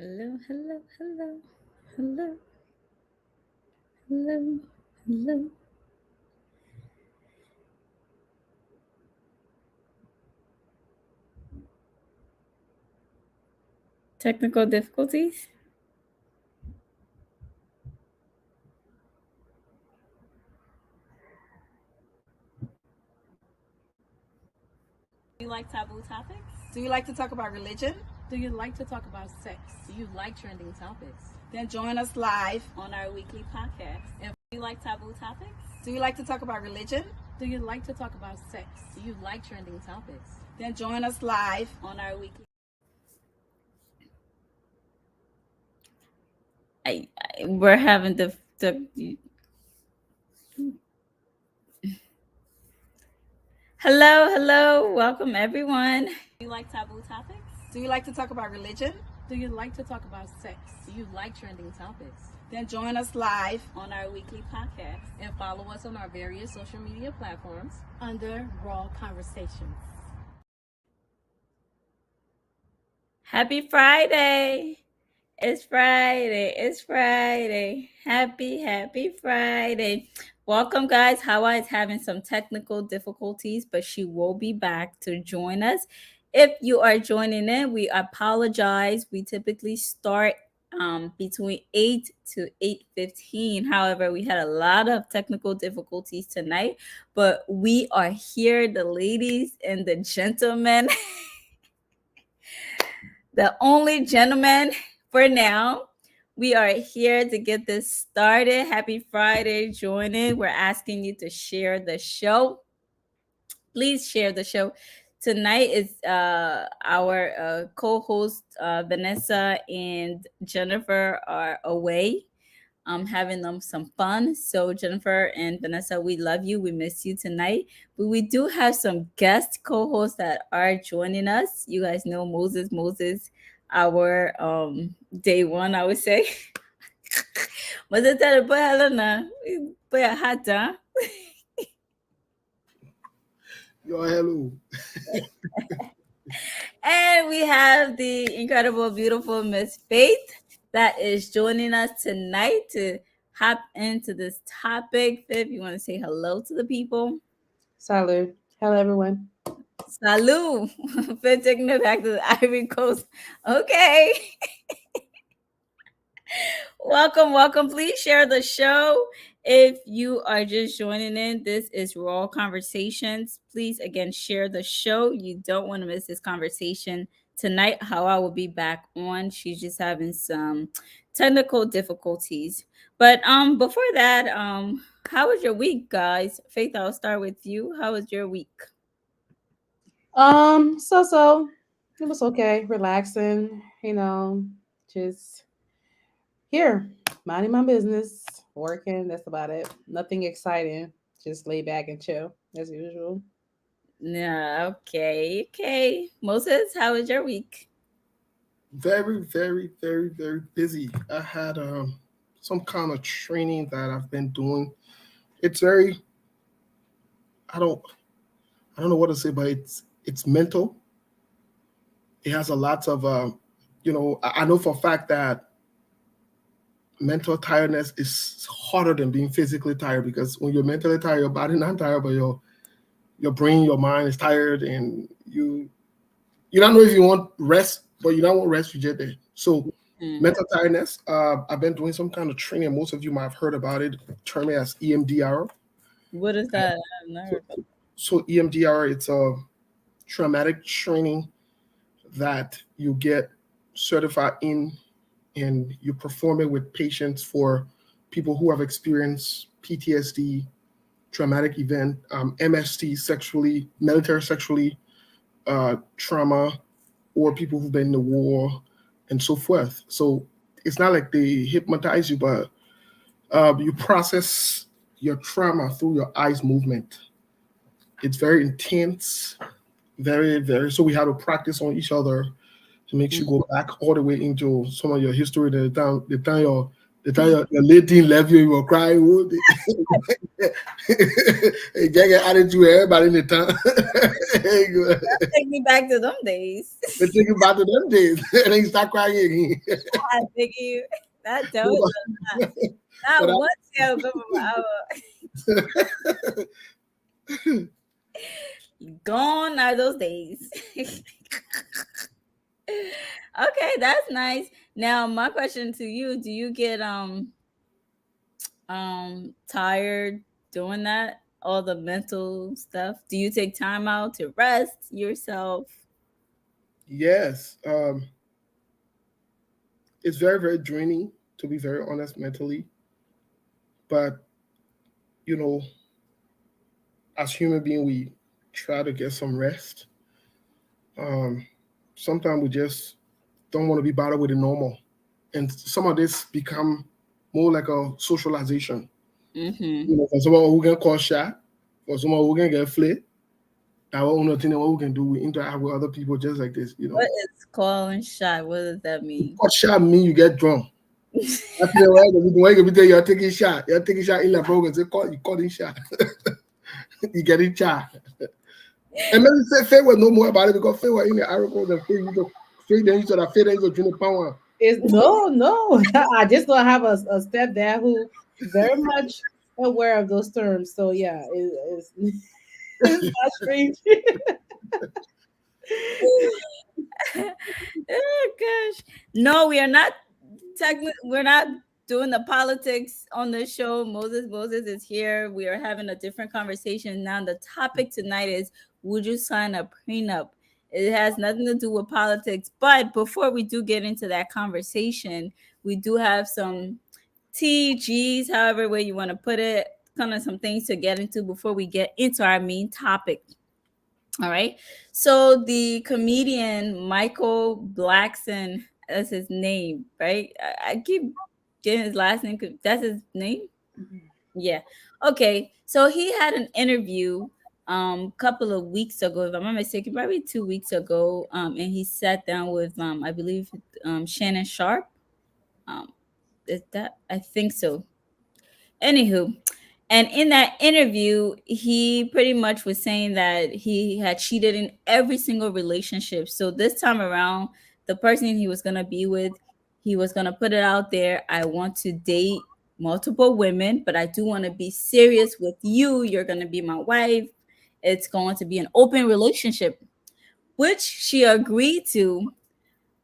Hello, hello, hello, hello, hello, hello. Technical difficulties? Do you like taboo topics? Do you like to talk about religion? Do you like to talk about sex? Do you like trending topics? Then join us live. On our weekly podcast. And do you like taboo topics? Do you like to talk about religion? Do you like to talk about sex? Do you like trending topics? Then join us live. On our weekly. We're having the hello, welcome everyone. Do you like taboo topics? Do you like to talk about religion? Do you like to talk about sex? Do you like trending topics? Then join us live. On our weekly podcast. And follow us on our various social media platforms under Raw Conversations. Happy Friday. It's Friday. It's Friday. Happy Friday. Welcome, guys. Hawa is having some technical difficulties, but she will be back to join us. If you are joining in, we apologize. We typically start between 8 to 8:15. However, we had a lot of technical difficulties tonight, but we are here, the ladies and the gentlemen. The only gentleman for now. We are here to get this started. Happy Friday. Join in. We're asking you to share the show. Please share the show. Tonight is our co-host Vanessa and Jennifer are away. Having them some fun. So Jennifer and Vanessa, we love you. We miss you tonight. But we do have some guest co-hosts that are joining us. You guys know Moses, our day one, I would say. Mas até depois ela na foi a rata. Yo, hello. And we have the incredible, beautiful Miss Faith that is joining us tonight to hop into this topic. Faith, you want to say hello to the people? Salud. Hello, everyone. Salud. Faith taking it back to the Ivory Coast. Okay. Welcome. Please share the show. If you are just joining in, this is Raw Conversations. Please, again, share the show. You don't want to miss this conversation tonight. Hawa will be back on. She's just having some technical difficulties. But before that, how was your week, guys? Faith, I'll start with you. How was your week? So it was okay, relaxing, just here, minding my business, working. That's about it. Nothing exciting. Just lay back and chill as usual. Yeah, okay. Moses, how was your week? Very, very, very, very busy. I had some kind of training that I've been doing. It's very I don't I don't know what to say, but it's mental. It has a lot of I know for a fact that mental tiredness is harder than being physically tired because when you're mentally tired, your body not tired, but your brain, your mind is tired, and you don't know if you want rest, but you don't want rest, you get there. So mental tiredness. I've been doing some kind of training. Most of you might have heard about it. Term it as EMDR. What is that? I've never So, heard of. so EMDR, it's a traumatic training that you get certified in, and you perform it with patients for people who have experienced PTSD, traumatic event, MST, military sexually trauma, or people who've been in the war, and so forth. So it's not like they hypnotize you, but you process your trauma through your eyes movement. It's very intense, very, very. So we have to practice on each other to make you go back all the way into some of your history. The time your The time your late teen left you, you were crying. Oh, hey, get attitude, everybody in the town. Take me back to them days. They take you back to them days, and then you start crying again. I think you that told but, them not but once you go gone are those days. Okay, that's nice. Now my question to you, do you get tired doing that? All the mental stuff? Do you take time out to rest yourself? yes, it's very, very draining, to be very honest, mentally. But you know, as human being, we try to get some rest. Um, Sometimes we just don't want to be bothered with the normal, and some of this become more like a socialization. Mm-hmm. For someone who can call shot, for someone who can get flit, that one other thing that what we can do, we interact with other people just like this. What is calling shot? What does that mean? Call shot mean you get drunk. That's the way you can be there, you're taking shot. You're taking shot in the program. Say call you calling shot. You get in shot. And maybe say Faye will know more about it because Faye was in the articles and Faye then you said that Faye then you drink the power. Is no. I just don't have a stepdad who very much aware of those terms. So yeah, it's it's not strange. Oh gosh. No, we are not we're not doing the politics on this show. Moses is here. We are having a different conversation now. The topic tonight is, would you sign a prenup? It has nothing to do with politics. But before we do get into that conversation, we do have some TGs, however way you want to put it, kind of some things to get into before we get into our main topic. All right. So the comedian Michael Blackson, that's his name, right? I keep getting his last name. That's his name. Yeah. Okay. So he had an interview couple of weeks ago, if I'm not mistaken, probably 2 weeks ago. And he sat down with I believe Shannon Sharp. Um, is that I think so. Anywho, and in that interview, he pretty much was saying that he had cheated in every single relationship. So this time around, the person he was going to be with, he was going to put it out there. I want to date multiple women, but I do want to be serious with you. You're going to be my wife. It's going to be an open relationship, which she agreed to.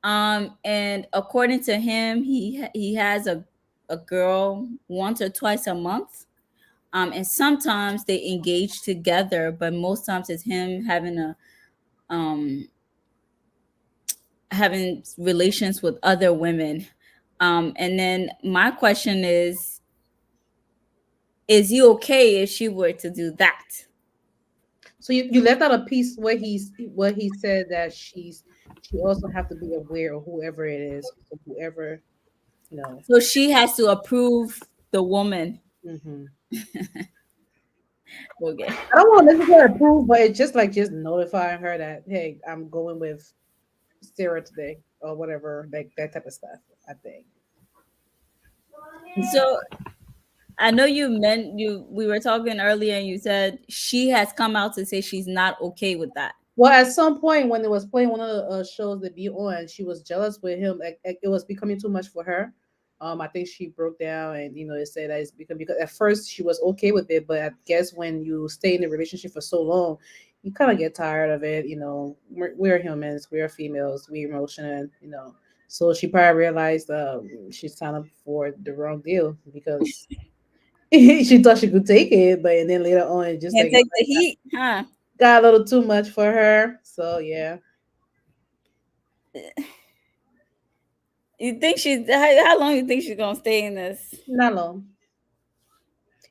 And according to him, he has a girl once or twice a month, and sometimes they engage together, but most times it's him um having relations with other women. And then my question is he okay if she were to do that? So you left out a piece where he said that she also have to be aware of whoever it is, so whoever you know. So she has to approve the woman. Hmm. Okay. I don't want to necessarily approve, but it's just like just notifying her that hey, I'm going with Sarah today or whatever, like that type of stuff. I think. So I know you meant you we were talking earlier and you said she has come out to say she's not okay with that. Well, at some point when it was playing one of the shows that be on, she was jealous with him. It was becoming too much for her. I think she broke down, and it said that it's become because at first she was okay with it, but I guess when you stay in a relationship for so long, you kind of get tired of it. We're humans, we're females, we're emotional. So she probably realized she signed up for the wrong deal because she thought she could take it, but and then later on, it just Can't like take the heat, huh? got a little too much for her. So yeah. You think how long you think she's gonna stay in this? Not long.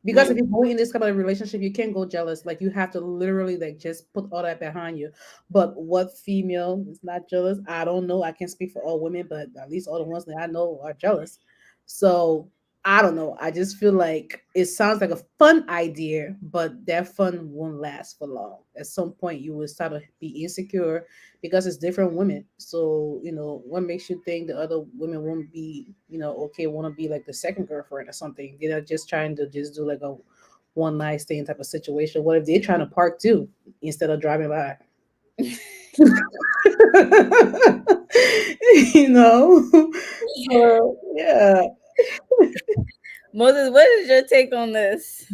Because if Hmm. you go in this kind of relationship, you can't go jealous. Like you have to literally like just put all that behind you. But what female is not jealous? I don't know. I can't speak for all women, but at least all the ones that I know are jealous. So I don't know. I just feel like it sounds like a fun idea, but that fun won't last for long. At some point, you will start to be insecure because it's different women. So, what makes you think the other women won't be, okay, want to be like the second girlfriend or something? They're just trying to just do like a one night stand type of situation. What if they're trying to park too instead of driving by? you know? So, yeah. Moses, what is your take on this?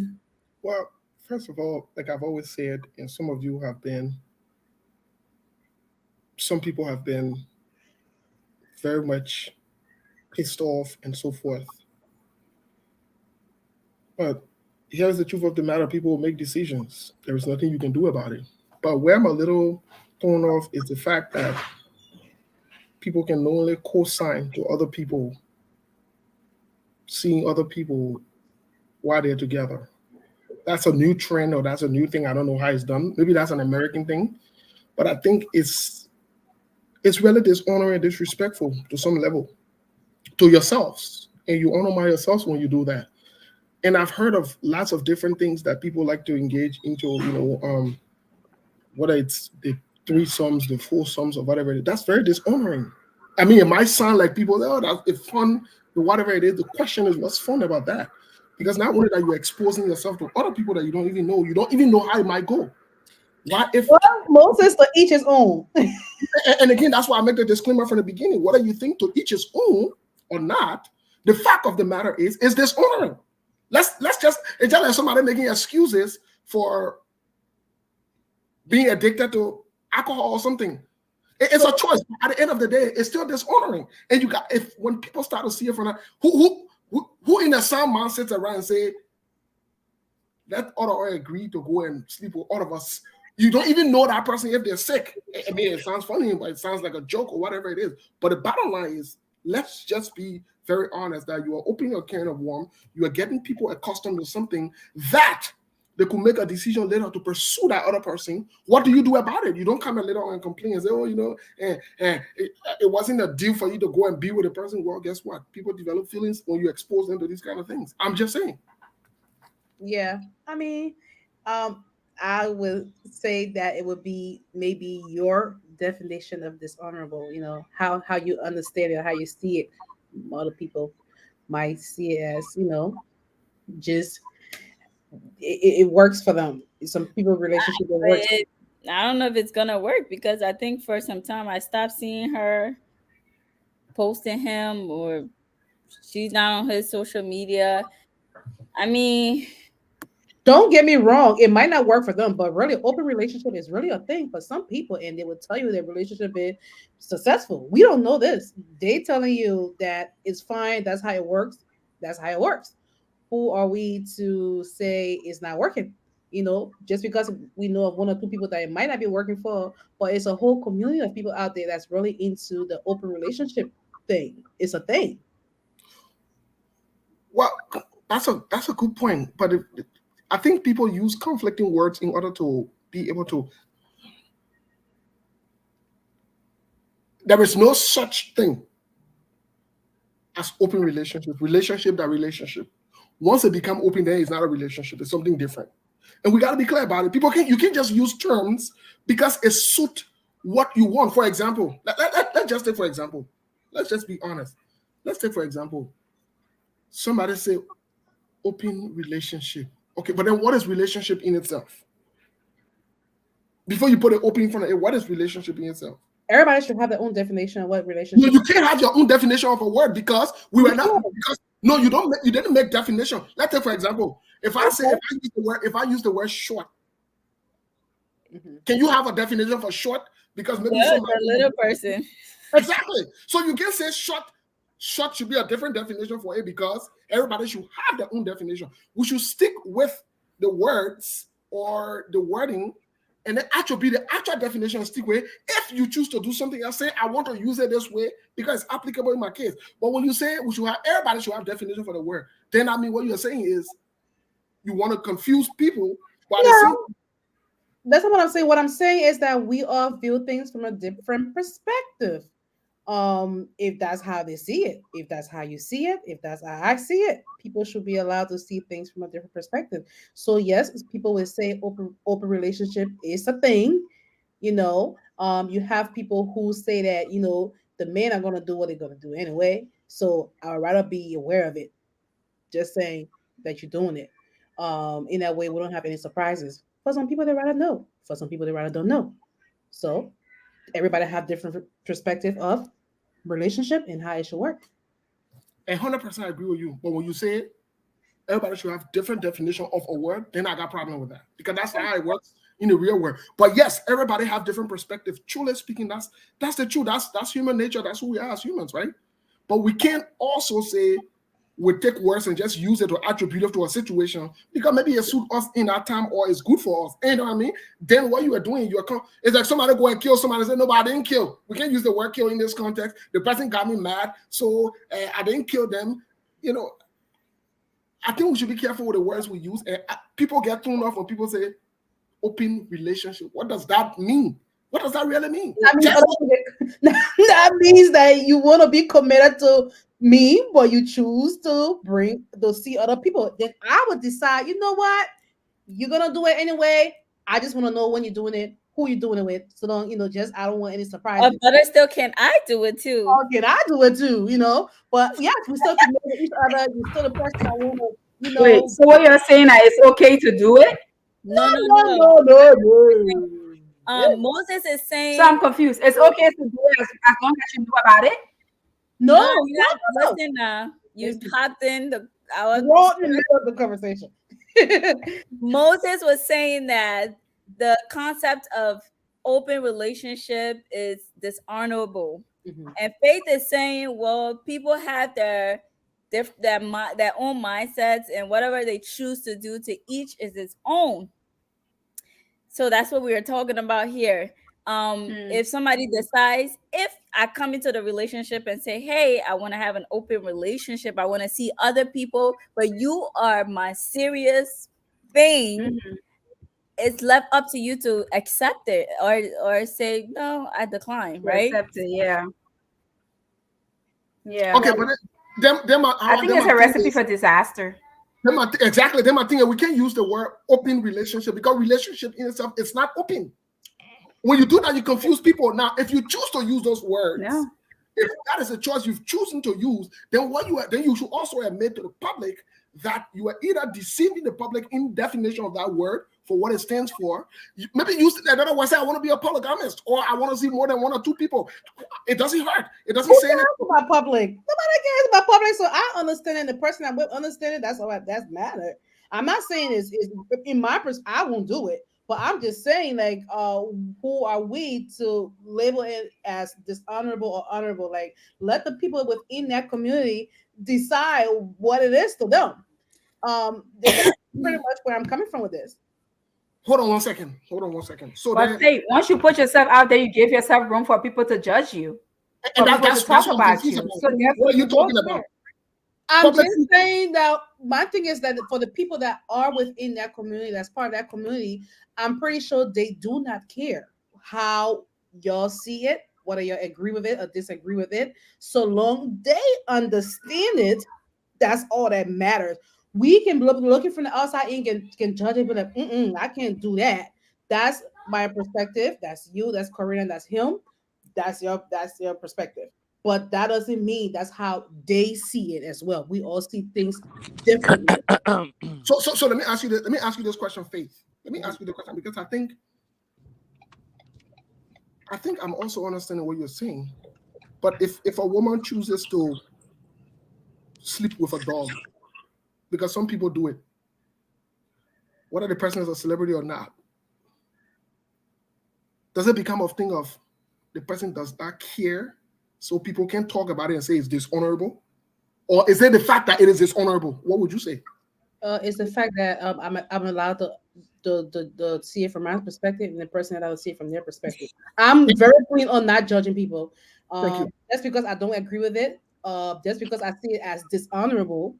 Well, first of all, like I've always said, and some people have been very much pissed off and so forth. But here's the truth of the matter: people will make decisions. There is nothing you can do about it. But where I'm a little thrown off is the fact that people can only co-sign to other people seeing other people while they're together. That's a new trend or that's a new thing. I don't know how it's done. Maybe that's an American thing, but I think it's really dishonoring and disrespectful to some level to yourselves, and you honor my yourselves when you do that. And I've heard of lots of different things that people like to engage into. Whether it's the three sums, the four sums, or whatever it is. That's very dishonoring. I mean, it might sound like people, oh, that's fun, whatever it is. The question is, what's fun about that? Because not only that you're exposing yourself to other people that you don't even know how it might go. Why if Well, Moses to each his own. and again, that's why I make the disclaimer from the beginning. Whether you think to each his own or not, the fact of the matter is dishonoring. Let's just it's just like somebody making excuses for being addicted to alcohol or something. It's a choice. At the end of the day, it's still dishonoring. And you got if when people start to see it from that, who in a sound mind sits around and say, let all agree to go and sleep with all of us. You don't even know that person if they're sick. I mean, it sounds funny, but it sounds like a joke or whatever it is. But the bottom line is, let's just be very honest that you are opening a can of worms. You are getting people accustomed to something that they could make a decision later to pursue that other person. What do you do about it? You don't come and later on and complain and say, oh, it wasn't a deal for you to go and be with a person. Well, guess what? People develop feelings when you expose them to these kind of things. I'm just saying. Yeah. I mean, I would say that it would be maybe your definition of dishonorable, how you understand it, how you see it. Other people might see it as, just it works for them. Some people relationship it works. I don't know if it's gonna work because I think for some time I stopped seeing her posting him or she's not on his social media. I mean, Don't get me wrong, it might not work for them, but really open relationship is really a thing for some people, and they would tell you their relationship is successful. We don't know this. They telling you that it's fine, that's how it works. That's how it works. Who are we to say it's not working? Just because we know of one or two people that it might not be working for, but it's a whole community of people out there that's really into the open relationship thing. It's a thing. Well, that's a good point, but I think people use conflicting words in order to be able to. There is no such thing as open relationship. Relationship. Once it become open, then it's not a relationship. It's something different, and we got to be clear about it. You can't just use terms because it suit what you want. For example, let's just take for example. Let's just be honest. Let's take for example. Somebody say open relationship. Okay, but then what is relationship in itself? Before you put an open in front of it, what is relationship in itself? Everybody should have their own definition of what No, relationship you can't have your own definition of a word because we were is. not because no, you don't you didn't make definition. Let's take for example, if I use the word short, can you have a definition for short? Because maybe yeah, somebody the little person. exactly. So you can say short. Short should be a different definition for it because everybody should have their own definition. We should stick with the words or the wording, and then actually be the actual definition and stick with it. If you choose to do something else, say I want to use it this way because it's applicable in my case. But when you say everybody should have definition for the word, then I mean what you're saying is you want to confuse people while they say That's not what I'm saying. What I'm saying is that we all view things from a different perspective. If that's how they see it, if that's how you see it, if that's how I see it, people should be allowed to see things from a different perspective. So yes, people will say open relationship is a thing. You have people who say that the men are gonna do what they're gonna do anyway. So I'd rather be aware of it. Just saying that you're doing it. In that way, we don't have any surprises. For some people, they rather know. For some people, they rather don't know. So everybody have different perspective of relationship and how it should work. 100% agree with you. But when you say it, everybody should have different definition of a word, then I got problem with that. Because that's not how it works in the real world. But yes, everybody have different perspective. Truly speaking, that's the truth. That's human nature. That's who we are as humans, right? But we can't also say we take words and just use it to attribute it to a situation because maybe it suits us in that time or it's good for us. You know what I mean? Then what you are doing, it's like somebody go and kill somebody and say, no, but I didn't kill. We can't use the word kill in this context. The person got me mad, so I didn't kill them. I think we should be careful with the words we use. And people get thrown off when people say open relationship. What does that mean? What does that really mean? I mean, that means that you want to be committed to me, but you choose to see other people. Then I would decide, you know what? You're gonna do it anyway. I just want to know when you're doing it, who you're doing it with. So don't, just I don't want any surprises. But still, can I do it too? Or can I do it too? But yes, we still committed to each other. You're still the person I want to, Wait, so what you're saying that it's okay to do it? No. Moses is saying. So I'm confused. It's okay to do it as long as you know about it? No, listen now. You hopped in the the conversation. Moses was saying that the concept of open relationship is dishonorable. Mm-hmm. And Faith is saying, well, people have their own mindsets, and whatever they choose to do to each is its own. So that's what we are talking about here. If somebody decides, if I come into the relationship and say, hey, I want to have an open relationship, I want to see other people, but you are my serious thing, it's left up to you to accept it or say, no, I decline, right? Accept it, yeah. Okay, but I think it's a recipe for disaster. Exactly. Then my thing is we can't use the word open relationship because relationship in itself is not open. When you do that, you confuse people. Now, if you choose to use those words, if that is a choice you've chosen to use, then you should also admit to the public that you are either deceiving the public in definition of that word for what it stands for. Maybe use it another way. Say, I want to be a polygamist, or I want to see more than one or two people. It doesn't hurt. It doesn't say anything about public. Nobody cares about public. So I understand, and the person I'm with understanding. That's all. That's matter. I'm not saying is in my perspective. I won't do it, but I'm just saying like, who are we to label it as dishonorable or honorable? Like, let the people within that community decide what it is to them. That's pretty much where I'm coming from with this. Hold on one second. So but once you put yourself out there, you give yourself room for people to judge you. And that's talk about you. So what are you talking about? I'm just saying that my thing is that for the people that are within that community, that's part of that community, I'm pretty sure they do not care how y'all see it, whether you agree with it or disagree with it. So long they understand it, that's all that matters. We can be looking from the outside and can judge it, but like, I can't do that. That's my perspective. That's you. That's Corinne. That's him. That's your perspective. But that doesn't mean that's how they see it as well. We all see things differently. So let me ask you this. Let me ask you this question, Faith. Let me ask you the question because I think I'm also understanding what you're saying. But if a woman chooses to sleep with a dog, because some people do it, whether the person is a celebrity or not, does it become a thing of the person does not care, so people can talk about it and say it's dishonorable? Or is it the fact that it is dishonorable? What would you say? It's the fact that I'm allowed to see it from my perspective, and the person that I will see it from their perspective. I'm very clean on not judging people. Just because I don't agree with it, just because I see it as dishonorable.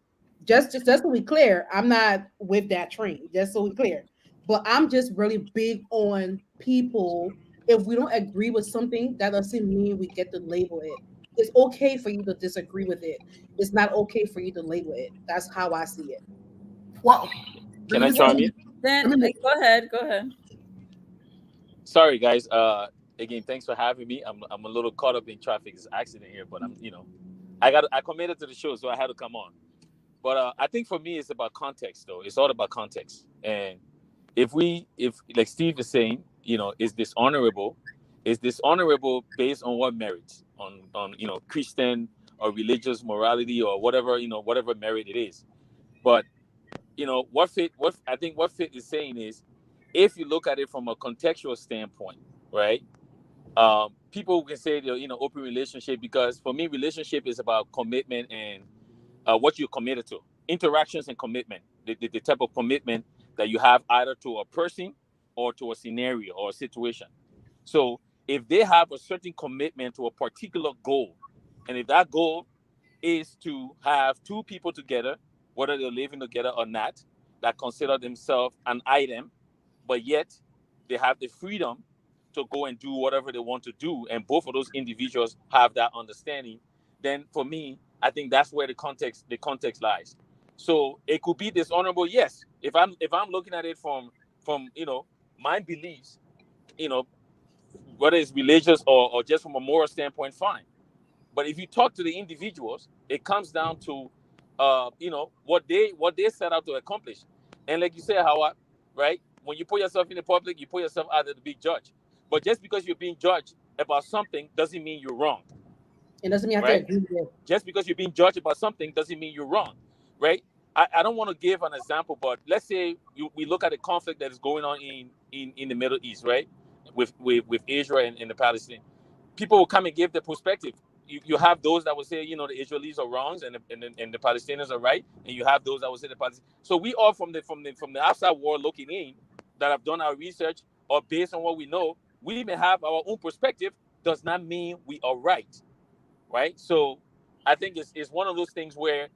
Just so we clear, I'm not with that train. Just so we clear, but I'm just really big on people. If we don't agree with something, that doesn't mean we get to label it It's okay for you to disagree with it. It's not okay for you to label it. That's how I see it. Well, Can I let chime me, in? let Then me make, go ahead. Go ahead. Sorry, guys. Again, thanks for having me. I'm a little caught up in traffic. It's accident here, but I committed to the show, so I had to come on. But I think for me, it's about context, though. It's all about context. And if like Steve is saying, is dishonorable based on what merit, on Christian or religious morality or whatever whatever merit it is. But what I think what Fit is saying is, if you look at it from a contextual standpoint, right? People can say open relationship, because for me relationship is about commitment and what you're committed to, interactions and commitment, the type of commitment that you have either to a person or to a scenario or a situation. So if they have a certain commitment to a particular goal, and if that goal is to have two people together, whether they're living together or not, that consider themselves an item, but yet they have the freedom to go and do whatever they want to do, and both of those individuals have that understanding, then for me, I think that's where the context lies. So it could be dishonorable, yes. If I'm looking at it from my beliefs, you know, whether it's religious or just from a moral standpoint, fine. But if you talk to the individuals, it comes down to, what they set out to accomplish. And like you said, Howard, right? When you put yourself in the public, you put yourself out as the big judge. But just because you're being judged about something doesn't mean you're wrong, It doesn't mean I have to right? agree with it. Just because you're being judged about something doesn't mean you're wrong, right? I don't want to give an example, but let's say we look at the conflict that is going on in the Middle East, right? With Israel and the Palestine. People will come and give their perspective. You have those that will say, the Israelis are wrongs and the Palestinians are right, and you have those that will say the Palestinians. So we all from the outside world looking in, that have done our research or based on what we know, we may have our own perspective. Does not mean we are right, right? So I think it's one of those things where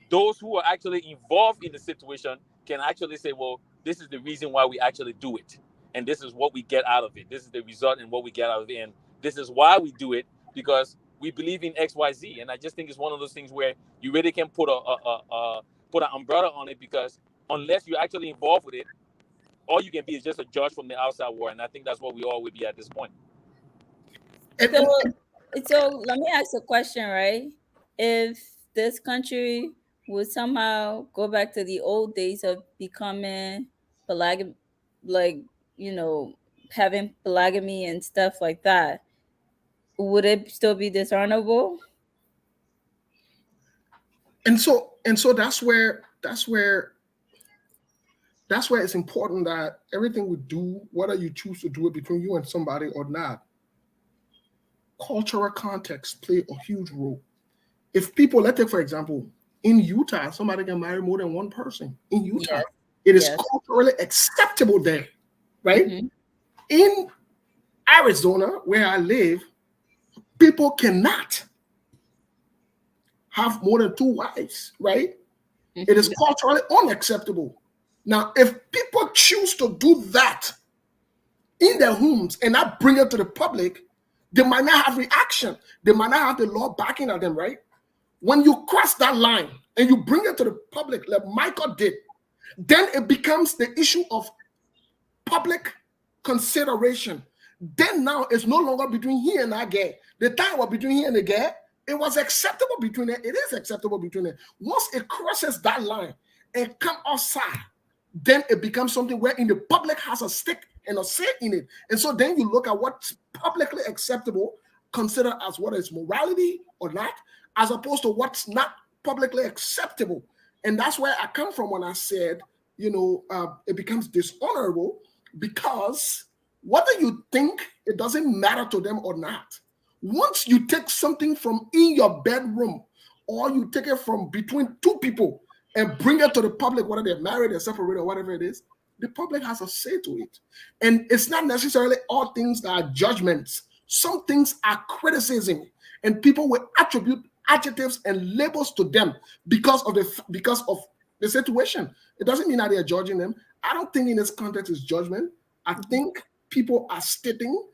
those who are actually involved in the situation can actually say, well, this is the reason why we actually do it. And this is what we get out of it. This is the result and what we get out of it. And this is why we do it, because we believe in XYZ. And I just think it's one of those things where you really can put an umbrella on it, because unless you're actually involved with it, all you can be is just a judge from the outside world. And I think that's what we all would be at this point. and, So, and, so let me ask a question, right? If this country would somehow go back to the old days of becoming polygamy, like, you know, having polygamy and stuff like that, would it still be dishonorable? and so that's where it's important that everything we do, whether you choose to do it between you and somebody or not, cultural context play a huge role. If people, let's take for example, in Utah, somebody can marry more than one person. In Utah, Yes. it is Yes. culturally acceptable there, right? Mhm. In Arizona, where I live, people cannot have more than two wives, right? It is culturally unacceptable. Now, if people choose to do that in their homes and not bring it to the public, they might not have reaction. They might not have the law backing at them, right? When you cross that line and you bring it to the public, like Michael did, then it becomes the issue of public consideration. Then now it's no longer between he and that guy. The time was between he and the guy. It was acceptable between them. It is acceptable between them. Once it crosses that line and come outside, then it becomes something where in the public has a stick and a say in it. And so then you look at what's publicly acceptable, consider as what is morality or not, as opposed to what's not publicly acceptable. And that's where I come from when I said, it becomes dishonorable, because whether you think it doesn't matter to them or not, once you take something from in your bedroom or you take it from between two people and bring it to the public, whether they're married or separated or whatever it is, the public has a say to it. And it's not necessarily all things that are judgments. Some things are criticism, and people will attribute adjectives and labels to them because of the situation. It doesn't mean that they are judging them. I don't think in this context is judgment. I think people are stating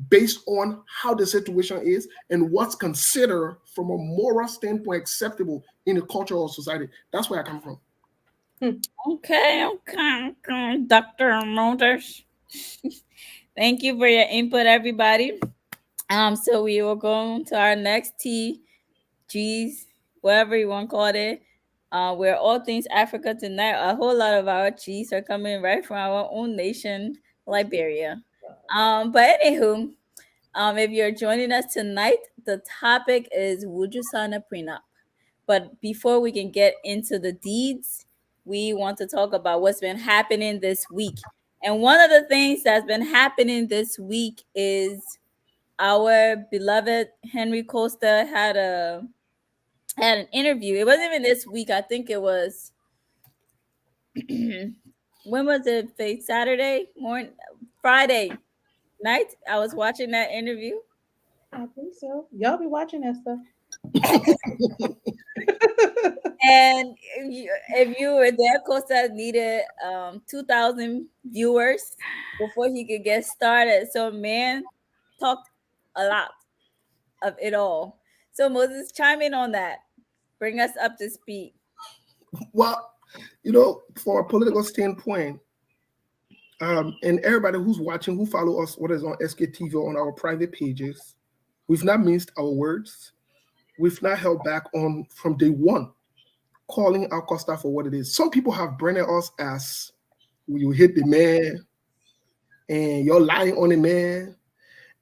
based on how the situation is and what's considered from a moral standpoint acceptable in a culture or society. That's where I come from. Okay, Dr. Motors. Thank you for your input, everybody. So we will go to our next T, G's, whatever you want to call it. We're all things Africa tonight. A whole lot of our G's are coming right from our own nation, Liberia. But anywho, if you're joining us tonight, the topic is would you sign a prenup? But before we can get into the deeds, we want to talk about what's been happening this week. And one of the things that's been happening this week is our beloved Henry Costa had an interview. It wasn't even this week. I think it was when was it? Faith? Saturday morning, Friday night. I was watching that interview. I think so. Y'all be watching that stuff. And if you were there, Costa needed 2,000 viewers before he could get started. So man talked a lot of it all. So Moses, chime in on that. Bring us up to speed. Well, from a political standpoint, and everybody who's watching, who follow us, what is on SKTV or on our private pages, we've not minced our words. We've not held back on from day one, calling out Costa for what it is. Some people have branded us as you hit the man and you're lying on the man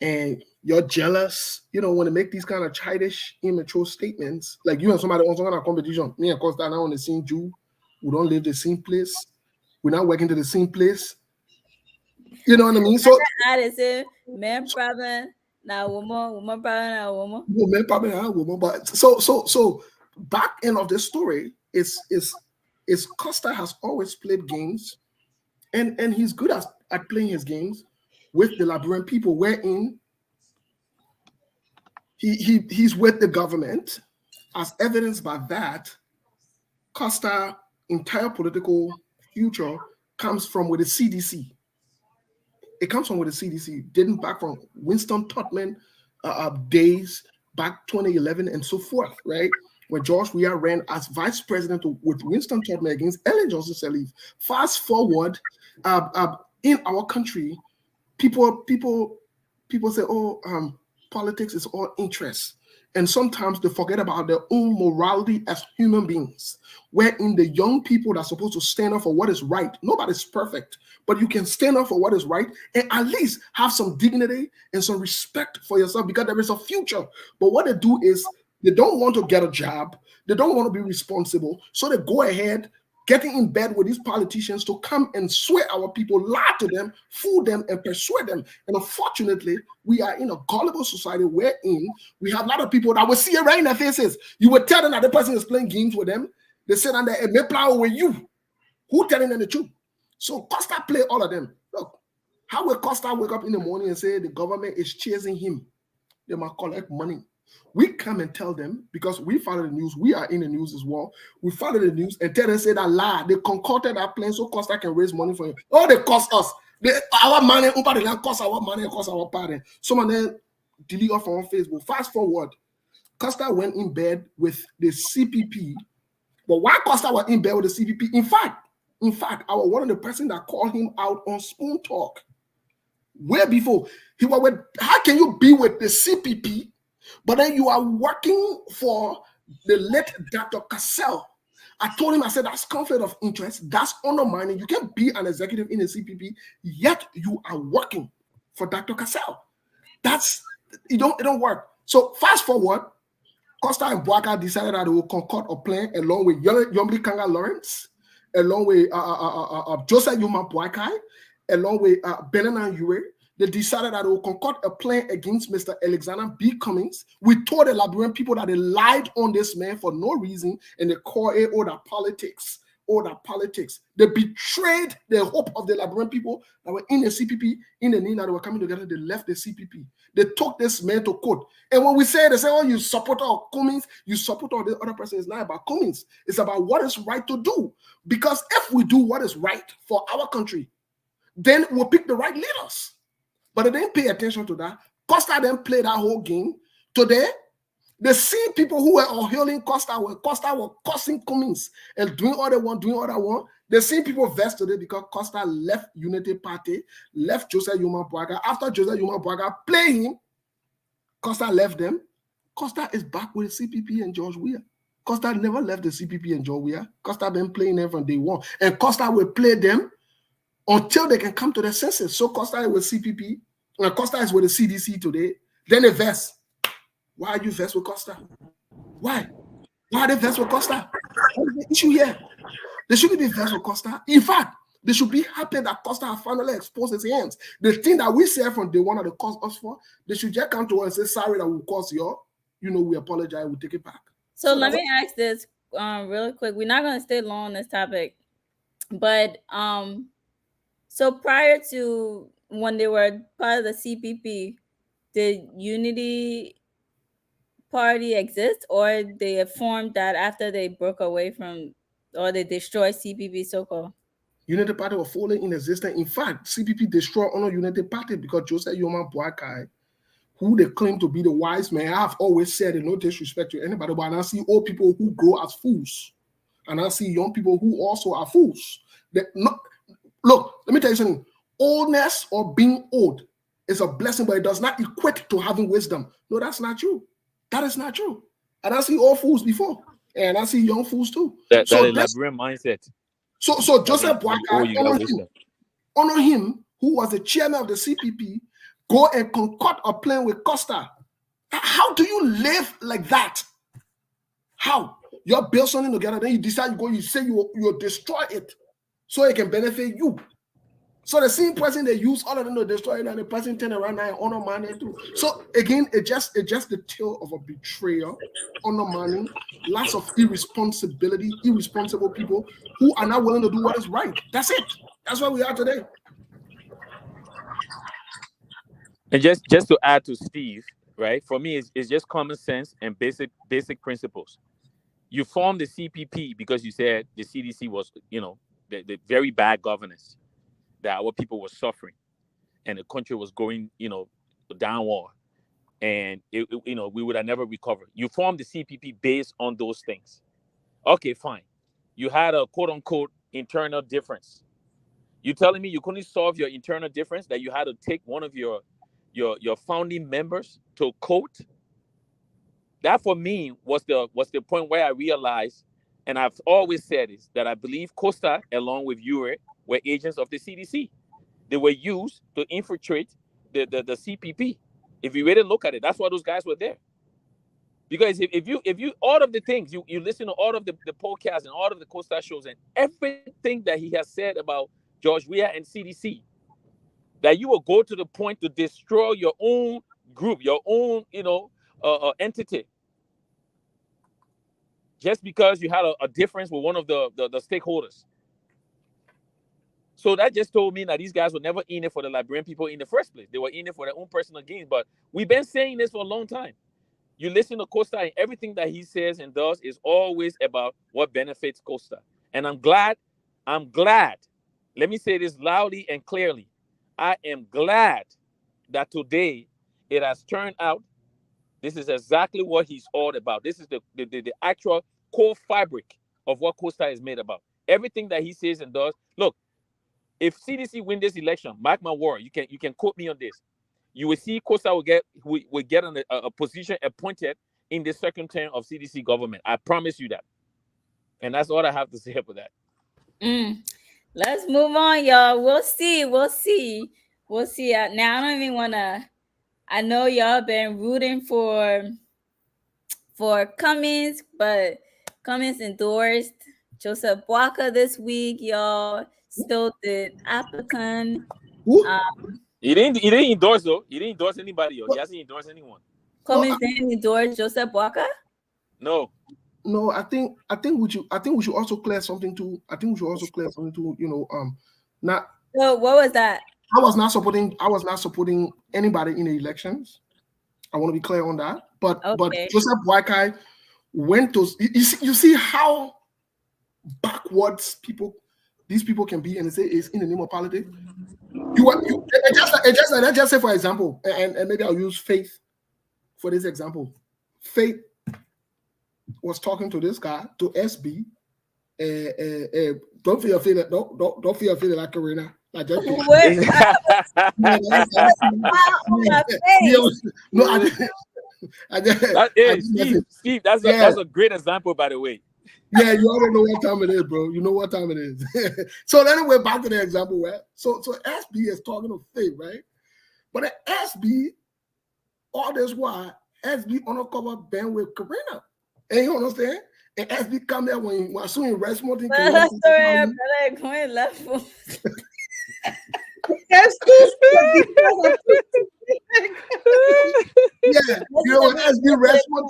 and you're jealous. When they make these kind of childish, immature statements, like you and somebody on some kind of competition, me and Costa now on the same Jew, we don't live the same place, we're not working to the same place. You know what I mean? So man problem now woman problem now woman. But so back end of the story is Costa has always played games, and he's good at playing his games with the Liberian people, wherein he's with the government. As evidenced by that, Costa's entire political future comes from with the CDC. It comes from with the CDC, dating back from Winston Tubman days, back 2011 and so forth, right? When George Weah ran as vice president with Winston Tubman against Ellen Johnson Sirleaf. Fast forward, in our country, people say, politics is all interest. And sometimes they forget about their own morality as human beings, wherein the young people that are supposed to stand up for what is right, nobody's perfect, but you can stand up for what is right and at least have some dignity and some respect for yourself because there is a future. But what they do is they don't want to get a job. They don't want to be responsible. So they go ahead, getting in bed with these politicians to come and swear our people, lie to them, fool them, and persuade them. And unfortunately, we are in a gullible society wherein we have a lot of people that will see it right in their faces. You will tell them that the person is playing games with them. They say that they may play with you. Who telling them the truth? So Costa play all of them. Look, how will Costa wake up in the morning and say the government is chasing him? They must collect money. We come and tell them, because we follow the news, we are in the news as well. We follow the news and tell them, say that lie. They concocted that plan so Costa can raise money for him. Oh, they cost us. Our money, cost our money, cost our party. Some of them delete off on Facebook. Fast forward, Costa went in bed with the CPP. But why Costa was in bed with the CPP? In fact, I was one of the person that called him out on Spoon Talk. Way before. He was with, how can you be with the CPP? But then you are working for the late Dr. Cassell. I told him, I said, that's conflict of interest. That's undermining. You can't be an executive in a CPP, yet you are working for Dr. Cassell. It don't work. So fast forward, Costa and Boaka decided that they will concoct a plan along with Yomli Kanga Lawrence, along with Joseph Yuma Boakai, along with Benanan Yue. They decided that they will concoct a plan against Mr. Alexander B. Cummings. We told the Liberian people that they lied on this man for no reason, and they called it all that politics. They betrayed the hope of the Liberian people that were in the CPP, in the need that they were coming together. They left the CPP. They took this man to court. And when we say, they say, oh, you support our Cummings, you support all the other person. It's not about Cummings. It's about what is right to do. Because if we do what is right for our country, then we'll pick the right leaders. but they didn't pay attention to that. Costa then played that whole game. Today, the same people who were hailing Costa were cursing Cummings and doing all they want. The same people vexed today because Costa left Unity Party, left Joseph Yuma Boaga. After Joseph Yuma Boaga played him, Costa left them. Costa is back with the CPP and George Weah. Costa never left the CPP and George Weah. Costa been playing them from day one. And Costa will play them until they can come to their senses. So Costa is with CPP, and Costa is with the CDC today. Then they vex. Why are you vexed with Costa? Why? Why are they vexed with Costa? What is the issue here? They shouldn't be vexed with Costa. In fact, they should be happy that Costa has finally exposed his hands. The thing that we said from day one that they caused us for, they should just come to us and say, sorry that we caused you. We apologize, we take it back. So let me ask this real quick. We're not going to stay long on this topic, but so prior to when they were part of the CPP, did Unity Party exist, or they formed that after they broke away from, or they destroyed CPP so-called? Unity Party was fully in existence. In fact, CPP destroyed only Unity Party because Joseph Yoma Boakai, who they claim to be the wise man, I've always said, and no disrespect to anybody, but I see old people who grow as fools, and I see young people who also are fools. Look, let me tell you something. Oldness or being old is a blessing, but it does not equate to having wisdom. No, that's not true. That is not true. And I see old fools before, and I see young fools too. That elaborate mindset. So Joseph Boakai, honor him, who was the chairman of the CPP, go and concoct a plan with Costa. How do you live like that? How? You build something together, then you decide you say you destroy it so it can benefit you. So the same person they use all of them to destroy it, and the person turn around and honor man too. So again, it's just the tale of a betrayal, undermining, lots of irresponsible people who are not willing to do what is right. That's it. That's where we are today. And just to add to Steve, right? For me, it's just common sense and basic principles. You formed the CPP because you said the CDC was, the very bad governance, that our people were suffering, and the country was going, downward, and we would have never recovered. You formed the CPP based on those things. Okay, fine. You had a quote unquote internal difference. You telling me you couldn't solve your internal difference, that you had to take one of your founding members to court? That for me was the point where I realized, and I've always said this, that I believe Costa along with URE were agents of the CDC. They were used to infiltrate the CPP. If you really look at it, that's why those guys were there. Because if you all of the things you listen to, all of the podcasts and all of the Costa shows, and everything that he has said about George Weah and CDC, that you will go to the point to destroy your own group, your own entity, just because you had a difference with one of the stakeholders. So that just told me that these guys were never in it for the Liberian people in the first place. They were in it for their own personal gains. But we've been saying this for a long time. You listen to Costa, and everything that he says and does is always about what benefits Costa. And I'm glad. Let me say this loudly and clearly. I am glad that today it has turned out this is exactly what he's all about. This is the actual core fabric of what Costa is made about. Everything that he says and does. Look, if CDC win this election, mark my word, you can quote me on this. You will see Costa will get on a position appointed in the second term of CDC government. I promise you that. And that's all I have to say about that. Let's move on, y'all. We'll see. Now I don't even want to. I know y'all been rooting for Cummings, but Cummings endorsed Joseph Boakai this week, y'all. Still did Appleton. He didn't endorse though. He didn't endorse anybody. He hasn't endorsed anyone. Cummings didn't endorse Joseph Boakai? No. No, I think we should also clear something too. Not. So what was that? I was not supporting anybody in the elections. I want to be clear on that. But Joseph Boakai went to. You see how backwards these people can be, and they say it's in the name of politics. let's just say for example, and maybe I'll use Faith for this example. Faith was talking to this guy, to SB. Don't feel offended. Don't feel offended like Karina. Like just Where no, I didn't. I didn't. Steve, that's Yeah, a great example, by the way. yeah, you already know what time it is, bro. You know what time it is. So anyway, back to the example, right? So SB is talking to Faith, right? But the SB, all this while, SB undercover band with Karina. And you understand? And SB come there when soon in Westmont in Karina. going left. That's stupid. Yeah, you know what SB Westmont,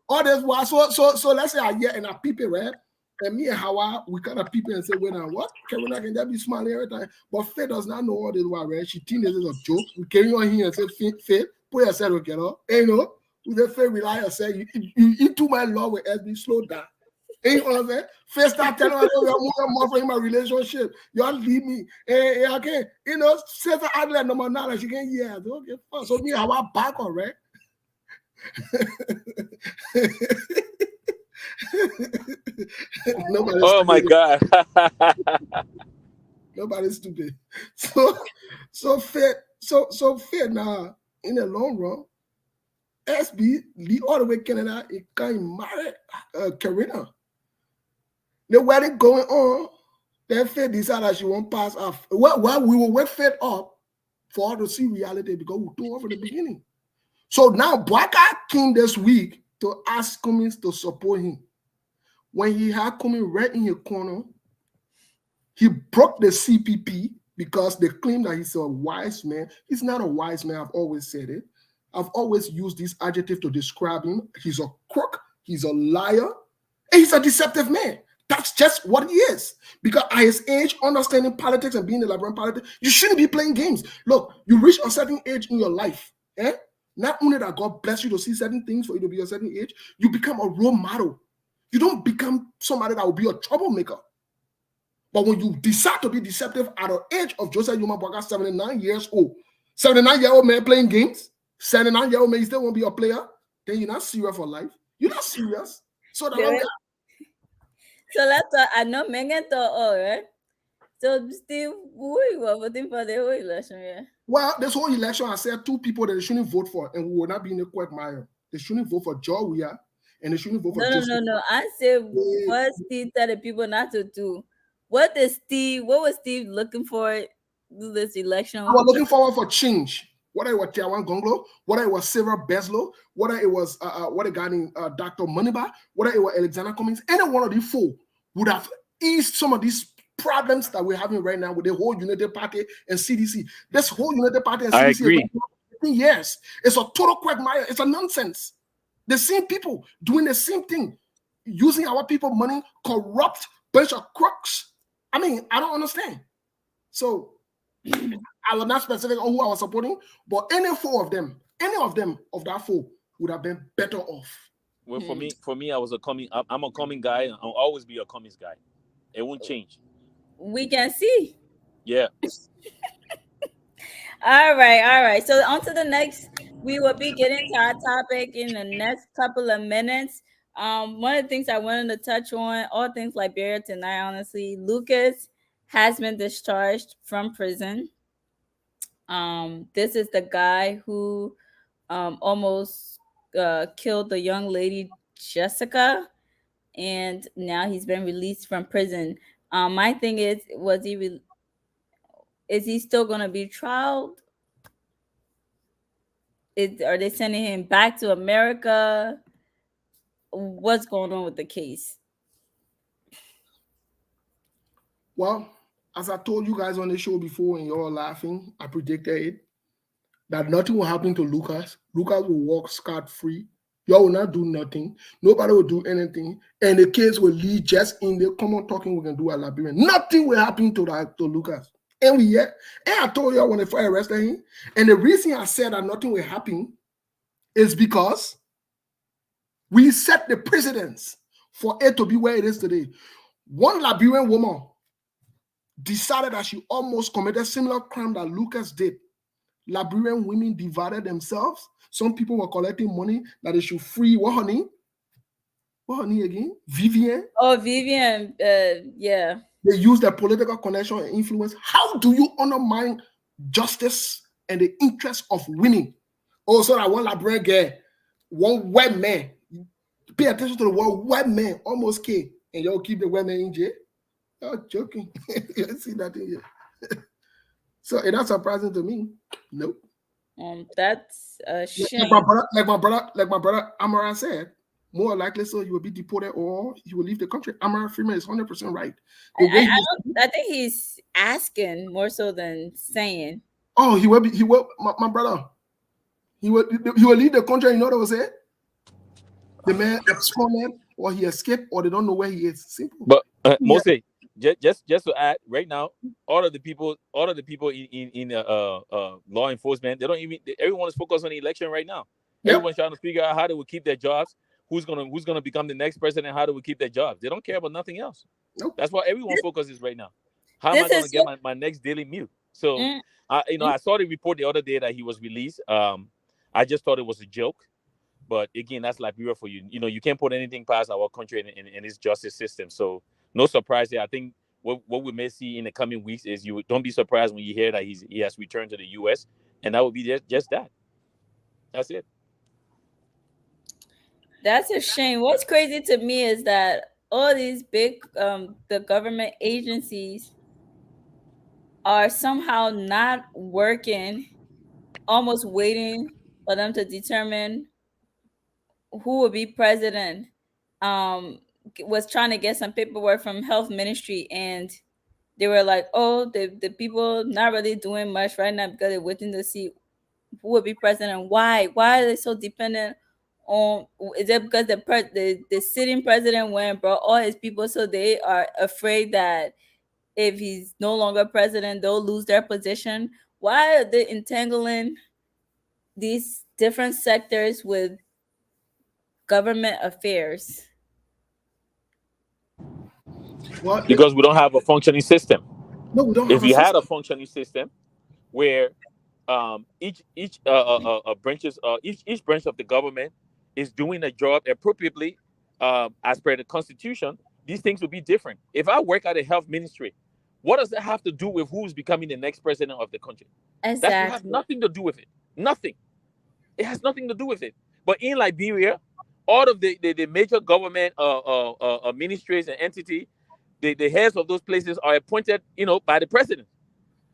all this while. So let's say I hear and I peep it, right? And me and Hawa, we kind of peep it and say, wait, now what? Karina can just be smiling every time. But Faith does not know all this while, right? She thinks this is a joke. We carry on here and say, Faith, put yourself together. And you know, we say, Faith, rely yourself. You into my love with SB, slow down. And you know what I'm saying? Faith start telling us, you're more for in my relationship. Y'all leave me. And okay, you know, say the outlet number 9, she can't hear. Okay, fine. So me and Hawa back on, right? Nobody's Oh my God. Nobody's stupid. So Faith now in the long run, SB lead all the way Canada, it can marry Karina. The wedding going on, then Faith decided that she won't pass off. Well, we will wake Faith up for her to see reality because we told her from the beginning. So now Bwaka came this week to ask Cummings to support him. When he had Cummings right in his corner, he broke the CPP because they claim that he's a wise man. He's not a wise man. I've always said it. I've always used this adjective to describe him. He's a crook. He's a liar. And he's a deceptive man. That's just what he is. Because at his age, understanding politics and being a librarian politics, you shouldn't be playing games. Look, you reach a certain age in your life. Not only that God bless you to see certain things for you to be a certain age, you become a role model. You don't become somebody that will be a troublemaker. But when you decide to be deceptive at the age of Joseph Yuma Bwaka, 79 years old, 79-year-old man playing games, 79-year-old man, you still won't be a player, then you're not serious for life. You're not serious. So that's what we are. So let's I know Megan thought, all right. So Steve, who you were voting for the whole election, yeah? Well, this whole election, I said 2 people that they shouldn't vote for, and we will not be in a quagmire. They shouldn't vote for Joe Weah, and they shouldn't vote for No. I said what Steve tell the people not to do. What was Steve looking for this election? I was looking forward for change. Whether it was Tiawan Gonglo, whether it was Sarah Beslow, whether it was what a guy named Dr. Maniba, whether it was Alexander Cummings, any one of these 4 would have eased some of these problems that we're having right now with the whole United Party and CDC. This whole United Party and CDC, I agree. Yes, it's a total quagmire. It's a nonsense. The same people doing the same thing, using our people money, corrupt bunch of crooks. I mean, I don't understand. So I was not specific on who I was supporting, but any 4 of them, of that 4 would have been better off. Well, for me, I'm a Cummings guy. I'll always be a Cummings guy. It won't change. We can see. Yeah. All right. So on to the next. We will be getting to our topic in the next couple of minutes. One of the things I wanted to touch on, all things Liberia tonight, honestly, Lucas has been discharged from prison. This is the guy who almost killed the young lady Jessica, and now he's been released from prison. My thing is he still going to be trialed? Are they sending him back to America? What's going on with the case? Well, as I told you guys on the show before and you're all laughing, I predicted it, that nothing will happen to Lucas. Lucas will walk scot-free. Y'all will not do nothing. Nobody will do anything. And the case will lead just in the common talking we can do at Liberian. Nothing will happen to Lucas. And I told y'all when they first arrested him, and the reason I said that nothing will happen is because we set the precedence for it to be where it is today. One Liberian woman decided that she almost committed similar crime that Lucas did. Liberian women divided themselves. Some people were collecting money that they should free what honey? What honey again? Vivian. Oh, Vivian, yeah. They use their political connection and influence. How do you undermine justice and the interest of women? Oh, so that one Liberian girl, one white man, pay attention to the word white man, almost came, and y'all keep the white man in jail? You're joking. You see that in here. So it's not surprising to me. Nope. That's a Like shame. like my brother Amara said, more likely so you will be deported or you will leave the country. Amara Freeman is 100% right. The way I think he's asking more so than saying. oh, he will, my brother, he will leave the country. You know what I was saying? The man absconded, or he escaped, or they don't know where he is. Simple. But Yeah. Mose, just to add, right now, all of the people in law enforcement, they don't even. Everyone is focused on the election right now. Yep. Everyone's trying to figure out how they will keep their jobs. Who's gonna become the next president? How do we keep their jobs? They don't care about nothing else. Nope. That's what everyone focuses right now. How am This I gonna is get so- my next daily meal? So, Mm, I saw the report the other day that he was released. I just thought it was a joke. But again, that's Liberia for you. You can't put anything past our country and its justice system. So no surprise there. I think what we may see in the coming weeks is you don't be surprised when you hear that he has returned to the U.S. and that will be just that. That's it. That's a shame. What's crazy to me is that all these big the government agencies are somehow not working, almost waiting for them to determine who will be president. Was trying to get some paperwork from health ministry, and they were like, oh, the people not really doing much right now because they're waiting to see who will be president. Why are they so dependent on? Is it because the sitting president went and brought all his people, so they are afraid that if he's no longer president, they'll lose their position? Why are they entangling these different sectors with government affairs? Well, Because we don't have a functioning system. no, we don't If have a we had system. a functioning system where each branches each branch of the government is doing a job appropriately as per the constitution, these things would be different. If I work at a health ministry, what does that have to do with who's becoming the next president of the country? That should have Exactly. nothing to do with it. Nothing. It has nothing to do with it. But in Liberia, all of the major government ministries and entity, the heads of those places are appointed, by the president.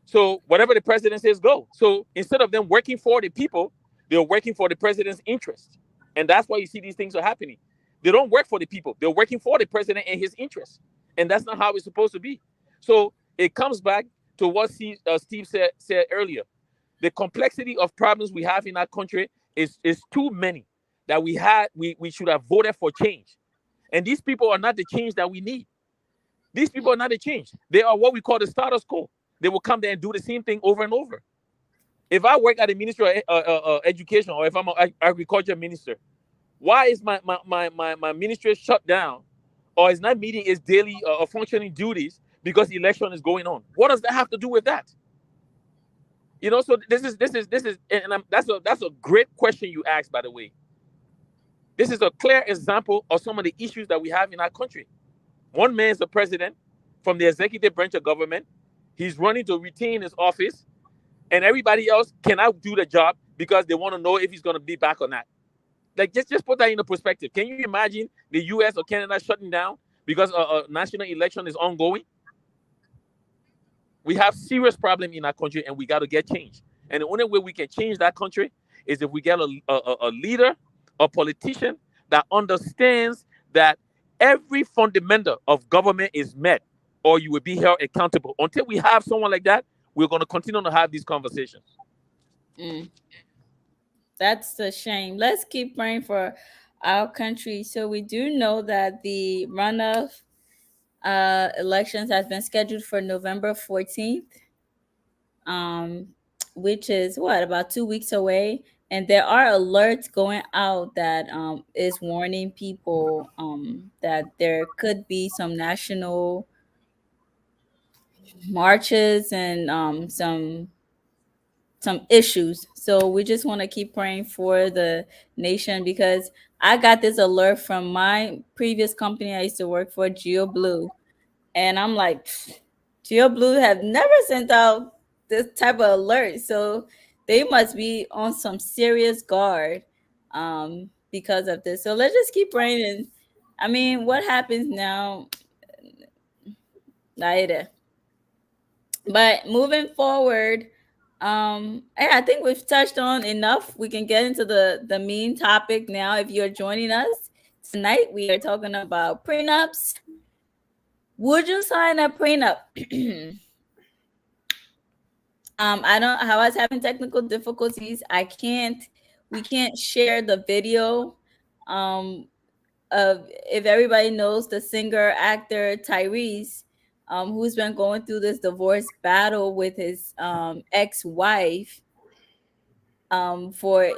So whatever the president says, go. So instead of them working for the people, they're working for the president's interest. And that's why you see these things are happening. They don't work for the people. They're working for the president and his interests. And that's not how it's supposed to be. So it comes back to what Steve said earlier. The complexity of problems we have in our country is too many that we should have voted for change. And these people are not the change that we need. These people are not the change. They are what we call the status quo. They will come there and do the same thing over and over. If I work at the Ministry of Education, or if I'm an agriculture minister, why is my ministry shut down or is not meeting its daily functioning duties because election is going on? What does that have to do with that? So this is that's a great question you asked, by the way. This is a clear example of some of the issues that we have in our country. One man is the president from the executive branch of government. He's running to retain his office, and everybody else cannot do the job because they want to know if he's going to be back or not. Like, just put that into perspective. Can you imagine the U.S. or Canada shutting down because a national election is ongoing? We have serious problem in our country, and we got to get change. And the only way we can change that country is if we get a leader, a politician that understands that every fundamental of government is met, or you will be held accountable. Until we have someone like that, we're going to continue to have these conversations. That's a shame. Let's keep praying for our country. So we do know that the runoff elections has been scheduled for November 14th, um, which is what, about 2 weeks away. And there are alerts going out that is warning people that there could be some national marches and some issues. So we just want to keep praying for the nation, because I got this alert from my previous company I used to work for, Geo Blue, and I'm like, Geo Blue have never sent out this type of alert, so they must be on some serious guard because of this. So let's just keep praying. And I mean, what happens now? Later. But moving forward, I think we've touched on enough. We can get into the main topic now. If you're joining us tonight, we are talking about prenups. Would you sign a prenup? I was having technical difficulties. We can't share the video of, if everybody knows, the singer actor Tyrese, who's been going through this divorce battle with his ex-wife, for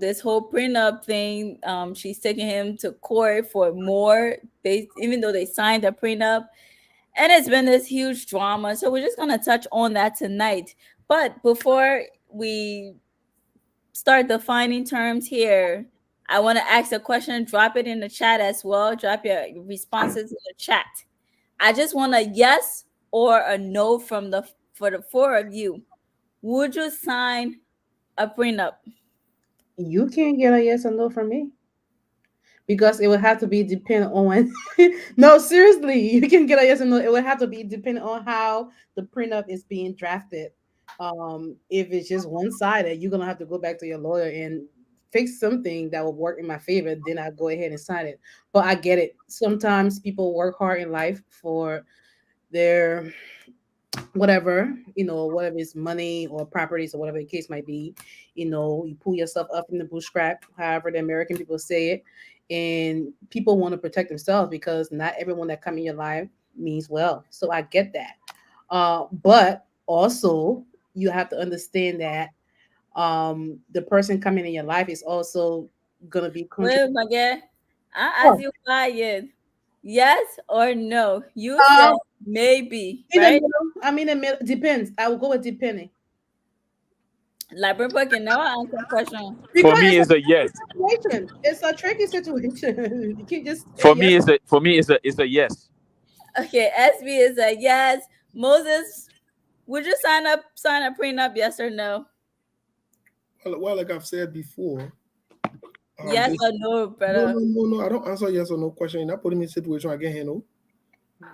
this whole prenup thing. She's taking him to court for more, even though they signed a prenup, and it's been this huge drama. So we're just gonna touch on that tonight. But before we start defining terms here, I want to ask a question. Drop it in the chat as well. Drop your responses in the chat. I just want a yes or a no for the four of you. Would you sign a prenup? You can't get a yes or no from me because it would have to be dependent on. No, seriously, you can get a yes or no. It would have to be dependent on how the prenup is being drafted. If it's just one sided, you're gonna have to go back to your lawyer and fix something that will work in my favor. Then I go ahead and sign it. But I get it. Sometimes people work hard in life for their whatever, whatever is money or properties or whatever the case might be. You pull yourself up in the bootstrap, however the American people say it, and people want to protect themselves because not everyone that come in your life means well. So I get that. But also you have to understand that the person coming in your life is also gonna be Well, contributing. my girl, I ask you why yet. Yes or no? You said Um, maybe, in the right? middle, depends. I will go with depending. Labrador can never answer question. For Because me, it's a it's a yes. tricky situation. It's a tricky situation. You can't just say For yes. me, it's a yes. Okay, SB is a yes. Moses, would you sign a prenup? Yes or no? Well, like I've said before, Yes this or no, no, brother? no, no, no. I don't answer yes or no question. You're not putting me in a situation I get handle.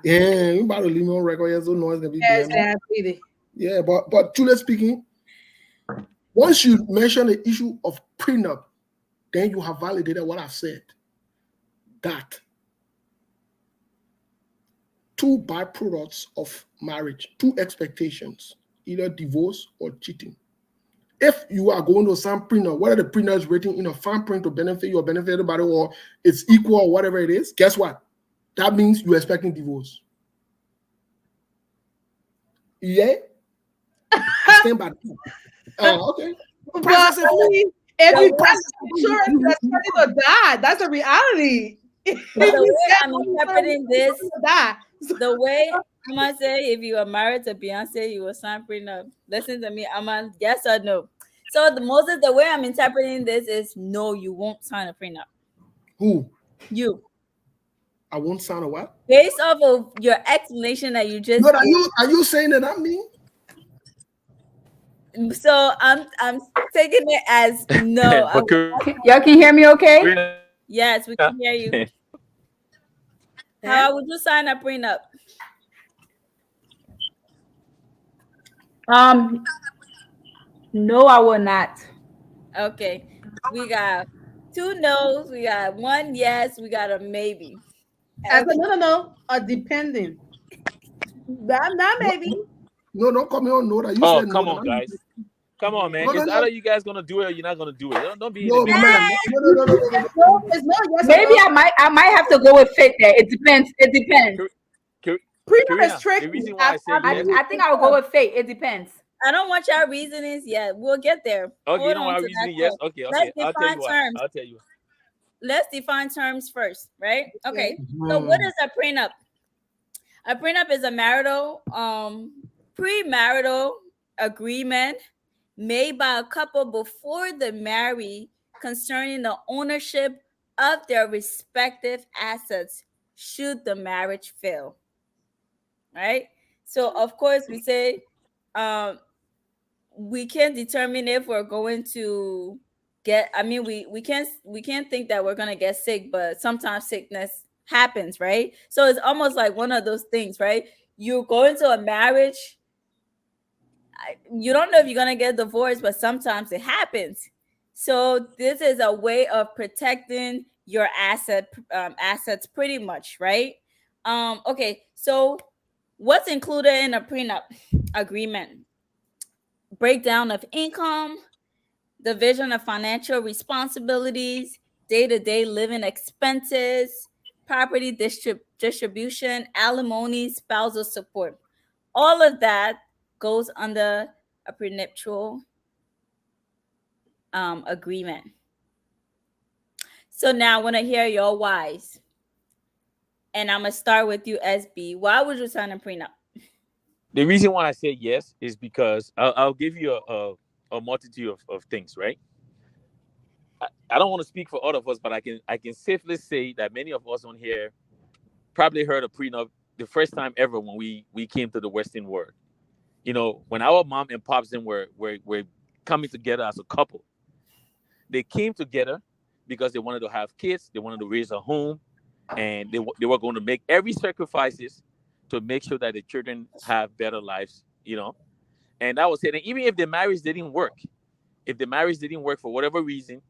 Yeah, you about to leave me on record. Yes or no, it's gonna be behind me. Exactly. Yeah, but truly speaking, once you mention the issue of prenup, then you have validated what I've said. That two byproducts of marriage, two expectations, either divorce or cheating. If you are going to sign prenup, whether the prenup is written in a fine print to benefit you or benefit everybody, or it's equal or whatever it is, guess what? That means you're expecting divorce. Yeah, I stand by that. Okay. But Process it. I mean, if The you way, process insurance, that's starting to die. That's a reality. If the you way get I'm money, interpreting this, to die. So, the way I'm gonna say, if you are married to Beyonce, you will sign prenup. Listen to me. I'm on yes or no. So Moses, the way I'm interpreting this is no, you won't sign a prenup. Who? You, I won't sign a what? based off of your explanation that you just But are gave. you saying that I'm me? So I'm taking it as no. I But will not. Y'all can hear me okay? Karina, Yes, we can hear you. yeah. How would you sign a prenup? Um, no, I will not. Okay, we got two no's, we got one yes, we got a maybe. I said, Okay. no, depending. Not No, maybe. no, don't call me on no. That you oh, said no. come That on, guys. Come on, man. no, no, It's no, either you guys gonna do it or you're not gonna do it. Don't be in the no, my middle. man. No, no, no, no, no, no, No, no. it's no yes or Maybe no. I might have to go with fit there. It depends. It depends. Kar- Kar- Prenup is Karina, the tricky. reason why I said I yes. I think I will go with fate. It depends. I don't want y'all reasonings yet. We'll get there. Okay, you Hold know on why to that reasoning yes? thought. Okay, Let's okay. I'll tell define you why. terms. I'll tell you. Let's define terms first, right? Okay. Okay. So what is a prenup? A prenup is a premarital agreement made by a couple before they marry concerning the ownership of their respective assets should the marriage fail. Right? So of course we say um we can't determine if we're going to get, I mean, we can't think that we're going to get sick, but sometimes sickness happens, right? So it's almost like one of those things, right? You go into a marriage, you don't know if you're going to get divorced, but sometimes it happens. So this is a way of protecting your assets pretty much, right? Okay, so what's included in a prenup agreement? Breakdown of income, division of financial responsibilities, day to day living expenses, property distribution, alimony, spousal support. All of that goes under a prenuptial agreement. So now I want to hear your whys. And I'm going to start with you, SB. Why would you sign a prenup? The reason why I say yes is because I'll give you a multitude of things, right? I don't want to speak for all of us, but I can safely say that many of us on here probably heard of prenup the first time ever when we came to the Western world. When our mom and pops then were coming together as a couple, they came together because they wanted to have kids, they wanted to raise a home, and they were going to make every sacrifices to make sure that the children have better lives. And that was it. And even if the marriage didn't work, if the marriage didn't work for whatever reason,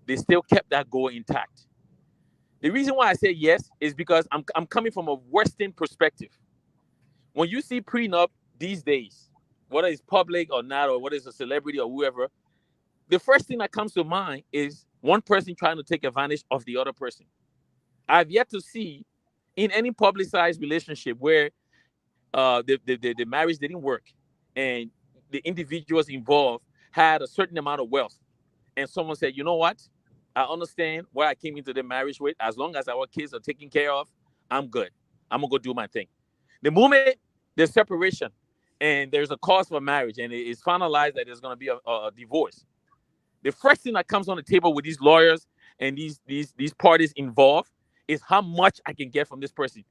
they still kept that goal intact. The reason why I say yes is because I'm coming from a Western perspective. When you see prenup these days, whether it's public or not, or whether it's a celebrity or whoever, the first thing that comes to mind is one person trying to take advantage of the other person. I've yet to see in any publicized relationship where the marriage didn't work and the individuals involved had a certain amount of wealth, and someone said, you know what, I understand where I came into the marriage with. As long as our kids are taken care of, I'm good. I'm gonna go do my thing. The moment there's separation and there's a cause for marriage and it's finalized that there's gonna be a divorce, the first thing that comes on the table with these lawyers and these parties involved is how much I can get from this person.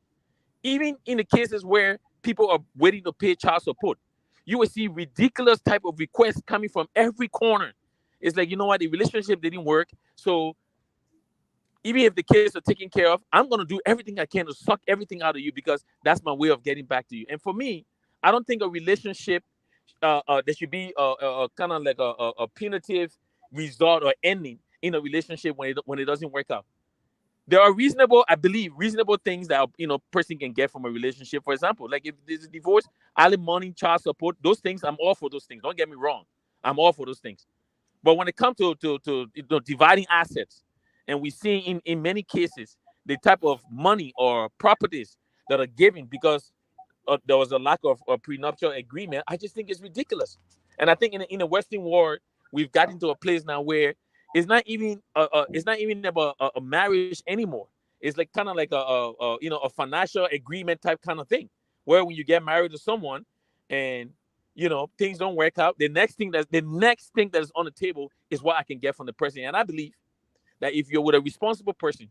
Even in the cases where people are waiting to pay child support, you will see ridiculous type of requests coming from every corner. It's like, you know what, the relationship didn't work, so even if the kids are taken care of, I'm going to do everything I can to suck everything out of you because that's my way of getting back to you. And for me, I don't think a relationship there should be kind of like a punitive result or ending in a relationship when it doesn't work out. There are reasonable, I believe, reasonable things that person can get from a relationship. For example, like if there's a divorce, alimony, child support, those things, I'm all for those things. Don't get me wrong, I'm all for those things. But when it comes to dividing assets, and we see in many cases the type of money or properties that are given because there was a lack of a prenuptial agreement, I just think it's ridiculous. And I think in the Western world, we've gotten to a place now where it's not even about a marriage anymore. It's like kind of like a financial agreement type kind of thing, where when you get married to someone and things don't work out, the next thing that is on the table is what I can get from the person. And I believe that if you're with a responsible person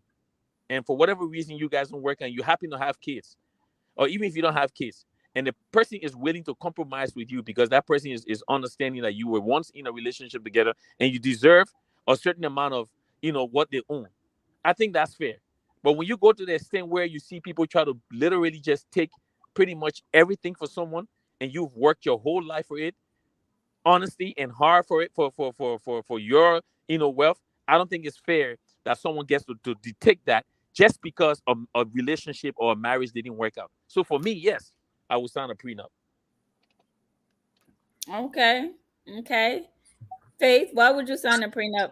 and for whatever reason you guys don't work and you happen to have kids, or even if you don't have kids, and the person is willing to compromise with you because that person is understanding that you were once in a relationship together and you deserve a certain amount of what they own, I think that's fair. But when you go to the extent where you see people try to literally just take pretty much everything for someone, and you've worked your whole life for it, honesty and hard for it, for your wealth, I don't think it's fair that someone gets to detect that just because a relationship or a marriage didn't work out. So for me, yes, I would sign a prenup. Okay. Okay. Faith, why would you sign a prenup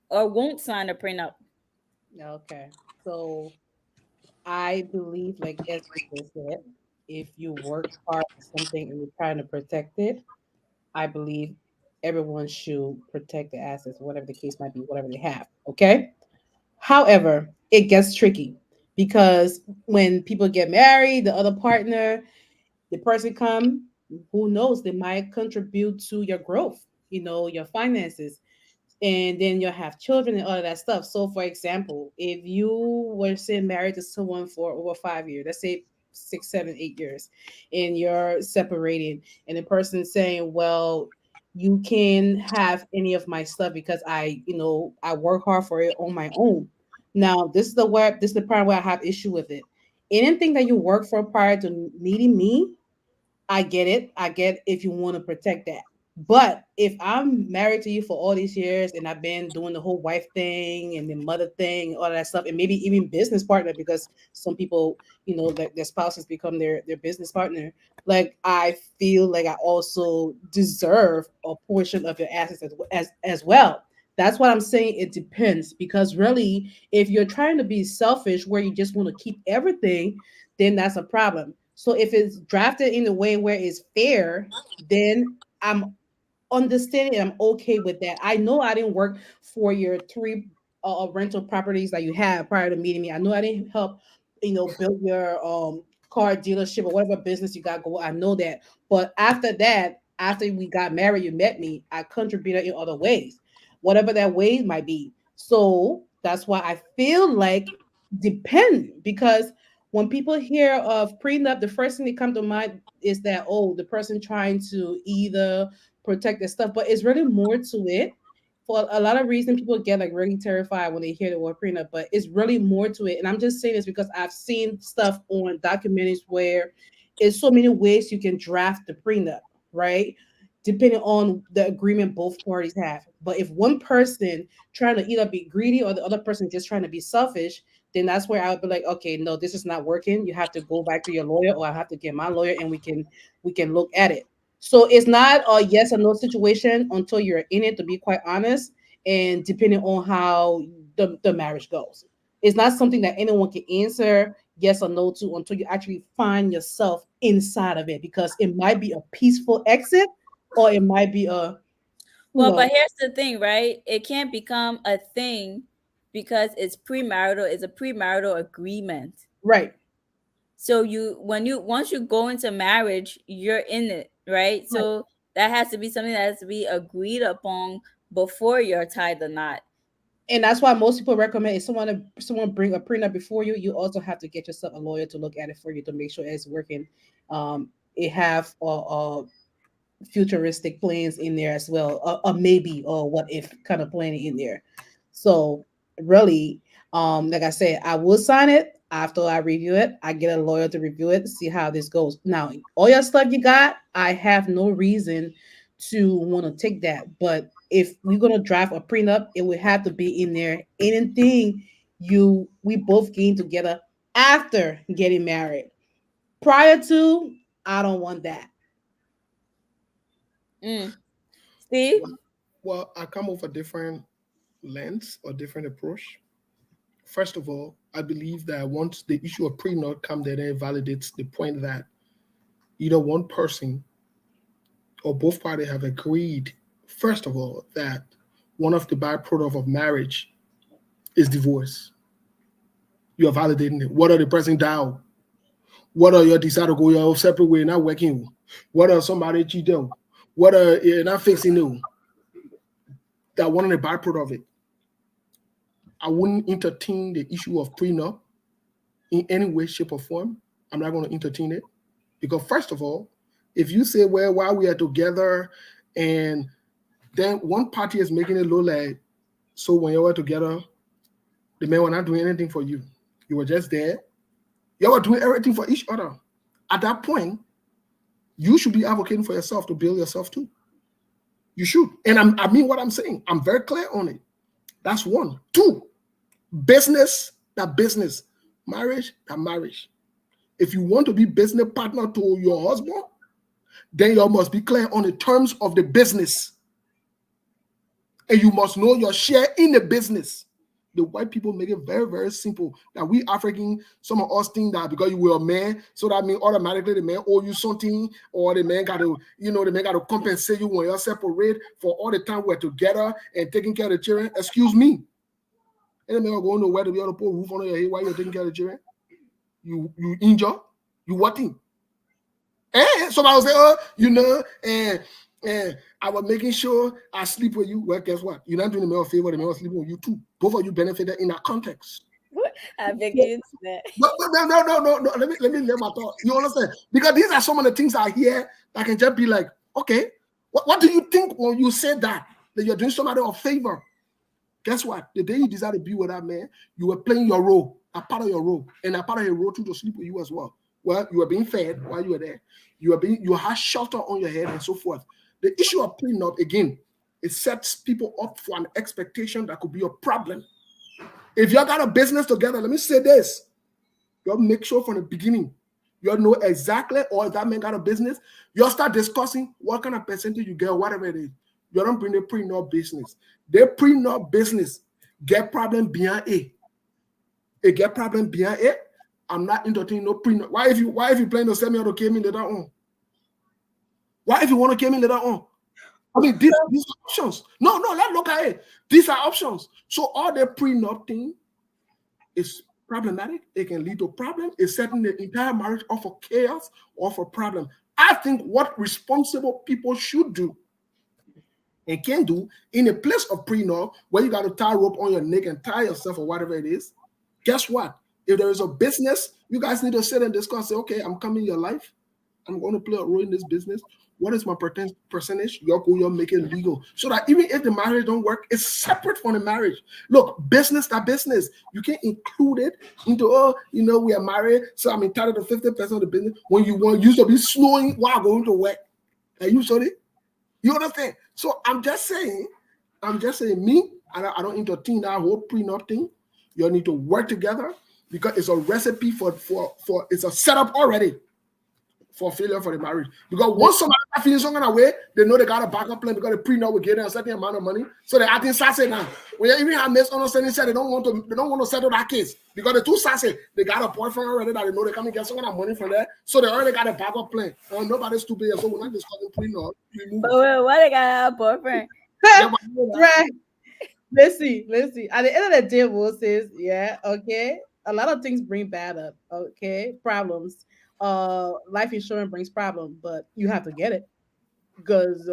or won't sign a prenup? Okay. So I believe, like Esme just said, if you work hard for something and you're trying to protect it, I believe everyone should protect the assets, whatever the case might be, whatever they have. Okay. However, it gets tricky because when people get married, the other partner, the person come, who knows, they might contribute to your growth, your finances, and then you'll have children and all of that stuff. So, for example, if you were say married to someone for over 5 years, let's say 6, 7, 8 years, and you're separating, and the person's saying, "Well, you can have any of my stuff because I work hard for it on my own." Now, this is the part where I have issue with it. Anything that you work for prior to meeting me, I get it. I get if you want to protect that. But if I'm married to you for all these years and I've been doing the whole wife thing and the mother thing, all that stuff, and maybe even business partner, because some people, their spouses become their business partner. Like I feel like I also deserve a portion of your assets as well. That's what I'm saying. It depends because really, if you're trying to be selfish, where you just want to keep everything, then that's a problem. So if it's drafted in a way where it's fair, then I'm understanding and I'm okay with that. I know I didn't work for your three rental properties that you had prior to meeting me. I know I didn't help, build your car dealership or whatever business you got going. I know that. But after that, after we got married, you met me, I contributed in other ways, whatever that ways might be. So that's why I feel like depend because when people hear of prenup, the first thing that come to mind is that the person trying to either protect their stuff, but it's really more to it. For a lot of reasons, people get like really terrified when they hear the word prenup, but it's really more to it. And I'm just saying this because I've seen stuff on documentaries where there's so many ways you can draft the prenup, right? Depending on the agreement both parties have. But if one person trying to either be greedy or the other person just trying to be selfish, then that's where I would be like, okay, no, this is not working. You have to go back to your lawyer, or I have to get my lawyer, and we can look at it. So it's not a yes or no situation until you're in it. To be quite honest, and depending on how the marriage goes, it's not something that anyone can answer yes or no to until you actually find yourself inside of it, because it might be a peaceful exit, or it might be a you Well, but know here's the thing, right? It can't become a thing because it's a premarital agreement. right, So once you go into marriage, you're in it, right? right. So that has to be something that has to be agreed upon before you're tied the knot. And that's why most people recommend if someone bring a prenup before you, you also have to get yourself a lawyer to look at it for you to make sure it's working. It have futuristic plans in there as well, a maybe or what if kind of plan in there. So really, like I said, I will sign it after I review it. I get a lawyer to review it, see how this goes. Now, all your stuff you got, I have no reason to want to take that. But if we're gonna draft a prenup, it would have to be in there. Anything we both gain together after getting married. Prior to, I don't want that. Mm. Steve? Well, I come with a different lens or different approach. First of all, I believe that once the issue of prenup comes, then it validates the point that either one person or both parties have agreed, first of all, that one of the byproduct of marriage is divorce. You are validating it. What are the pressing down? What are your desire to go your separate way, not working? What are somebody cheating? What are you not fixing you? That one of the byproduct of it. I wouldn't entertain the issue of prenup in any way, shape, or form. I'm not going to entertain it. Because first of all, if you say, well, while we are together, and then one party is making it look like, so when you were together, the men were not doing anything for you. You were just there. You were doing everything for each other. At that point, you should be advocating for yourself to build yourself too. You should. And I mean what I'm saying. I'm very clear on it. That's one. Two, business, that business. Marriage, that marriage. If you want to be business partner to your husband, then you must be clear on the terms of the business. And you must know your share in the business. The white people make it very, very simple. That we African, some of us think that because you were a man, so that means automatically the man owe you something, or the man got to, the man got to compensate you when you're separate for all the time we're together and taking care of the children. Excuse me. Any man going nowhere to be able to put a roof on your head while you're taking care of the children. You injure, you what thing? And somebody will say, oh, and I was making sure I sleep with you. Well, guess what? You're not doing the male a favor, the male sleeping with you too. Both of you benefited in that context. I beg you to that. No. Let me let my thought. You understand? Because these are some of the things I hear that can just be like, okay, what do you think when you say that you're doing somebody a favor? Guess what? The day you decide to be with that man, you were playing your role, a part of your role, and a part of your role too to sleep with you as well. Well, you were being fed while you were there. You had shelter on your head and so forth. The issue of prenup, again, it sets people up for an expectation that could be a problem. If you got a business together, let me say this. You make sure from the beginning, you know exactly, or if that man got a business, you start discussing what kind of percentage you get, or whatever it is. You don't bring the prenup business. The prenup business get problem beyond it. It get problem beyond it. I'm not entertaining no prenup. Why if you plan to send me out to came in later on? Why if you want to came in later on? I mean, these are options. No, let's look at it. These are options. So all the prenup thing is problematic. It can lead to problem. It's setting the entire marriage up for chaos or for problem. I think what responsible people should do and can do in a place of prenup where you got to tie rope on your neck and tie yourself or whatever it is, guess what? If there is a business, you guys need to sit and discuss, say, okay, I'm coming in your life. I'm going to play a role in this business. What is my percentage? You're making legal. So that even if the marriage don't work, it's separate from the marriage. Look, business to business. You can't include it into, we are married, so I'm entitled to 50% of the business when you used to be snowing while going to work. Are you sorry? You understand? So I'm just saying, me, I don't entertain that whole prenup thing. You need to work together because it's a recipe for it's a setup already for failure for the marriage. Because once somebody feels some kind of way, they know they got a backup plan because the prenup will get them a certain amount of money. So they're acting sassy now. When you even have misunderstanding, said they don't want to settle that case because the two sassy, they got a boyfriend already that they know they come and get some kind of money from there. So they already got a backup plan. Nobody's stupid, so we're not discussing prenup. But why they got a boyfriend? Right. Let's see. At the end of the day, we'll say, yeah, okay. A lot of things bring bad up, okay, problems. Life insurance brings problem, but you have to get it because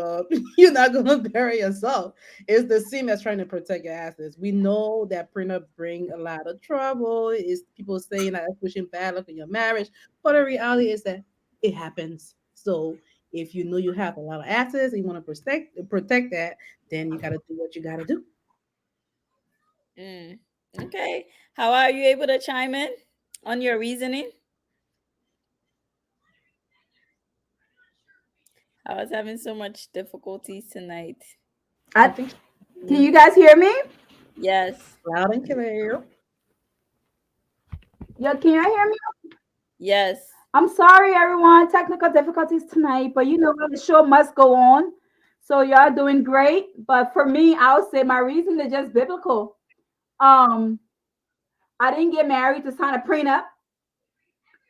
you're not gonna bury yourself. It's the same as trying to protect your assets. We know that prenup bring a lot of trouble. Is people saying that it's pushing bad luck in your marriage, but the reality is that it happens. So if you know you have a lot of assets and you want to protect that, then you got to do what you got to do. Okay. How are you able to chime in on your reasoning? I was having so much difficulties tonight. I think. Can you guys hear me? Yes. Loud and clear. Yeah, can you hear me? Yes. I'm sorry, everyone. Technical difficulties tonight, but the show must go on. So y'all doing great. But for me, I would say my reason is just biblical. I didn't get married to sign a prenup.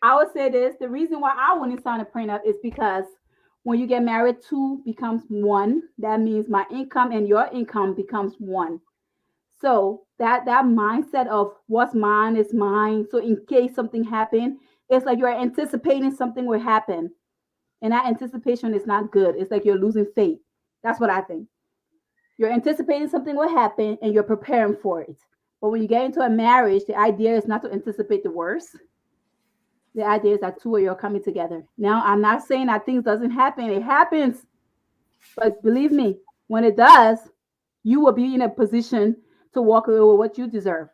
I would say this: the reason why I wouldn't sign a prenup is because when you get married, two becomes one. That means my income and your income becomes one. So that mindset of what's mine is mine. So in case something happened, it's like you're anticipating something will happen. And that anticipation is not good. It's like you're losing faith. That's what I think. You're anticipating something will happen and you're preparing for it. But when you get into a marriage, the idea is not to anticipate the worst. The idea is that two of you are coming together. Now, I'm not saying that things doesn't happen. It happens. But believe me, when it does, you will be in a position to walk away with what you deserve.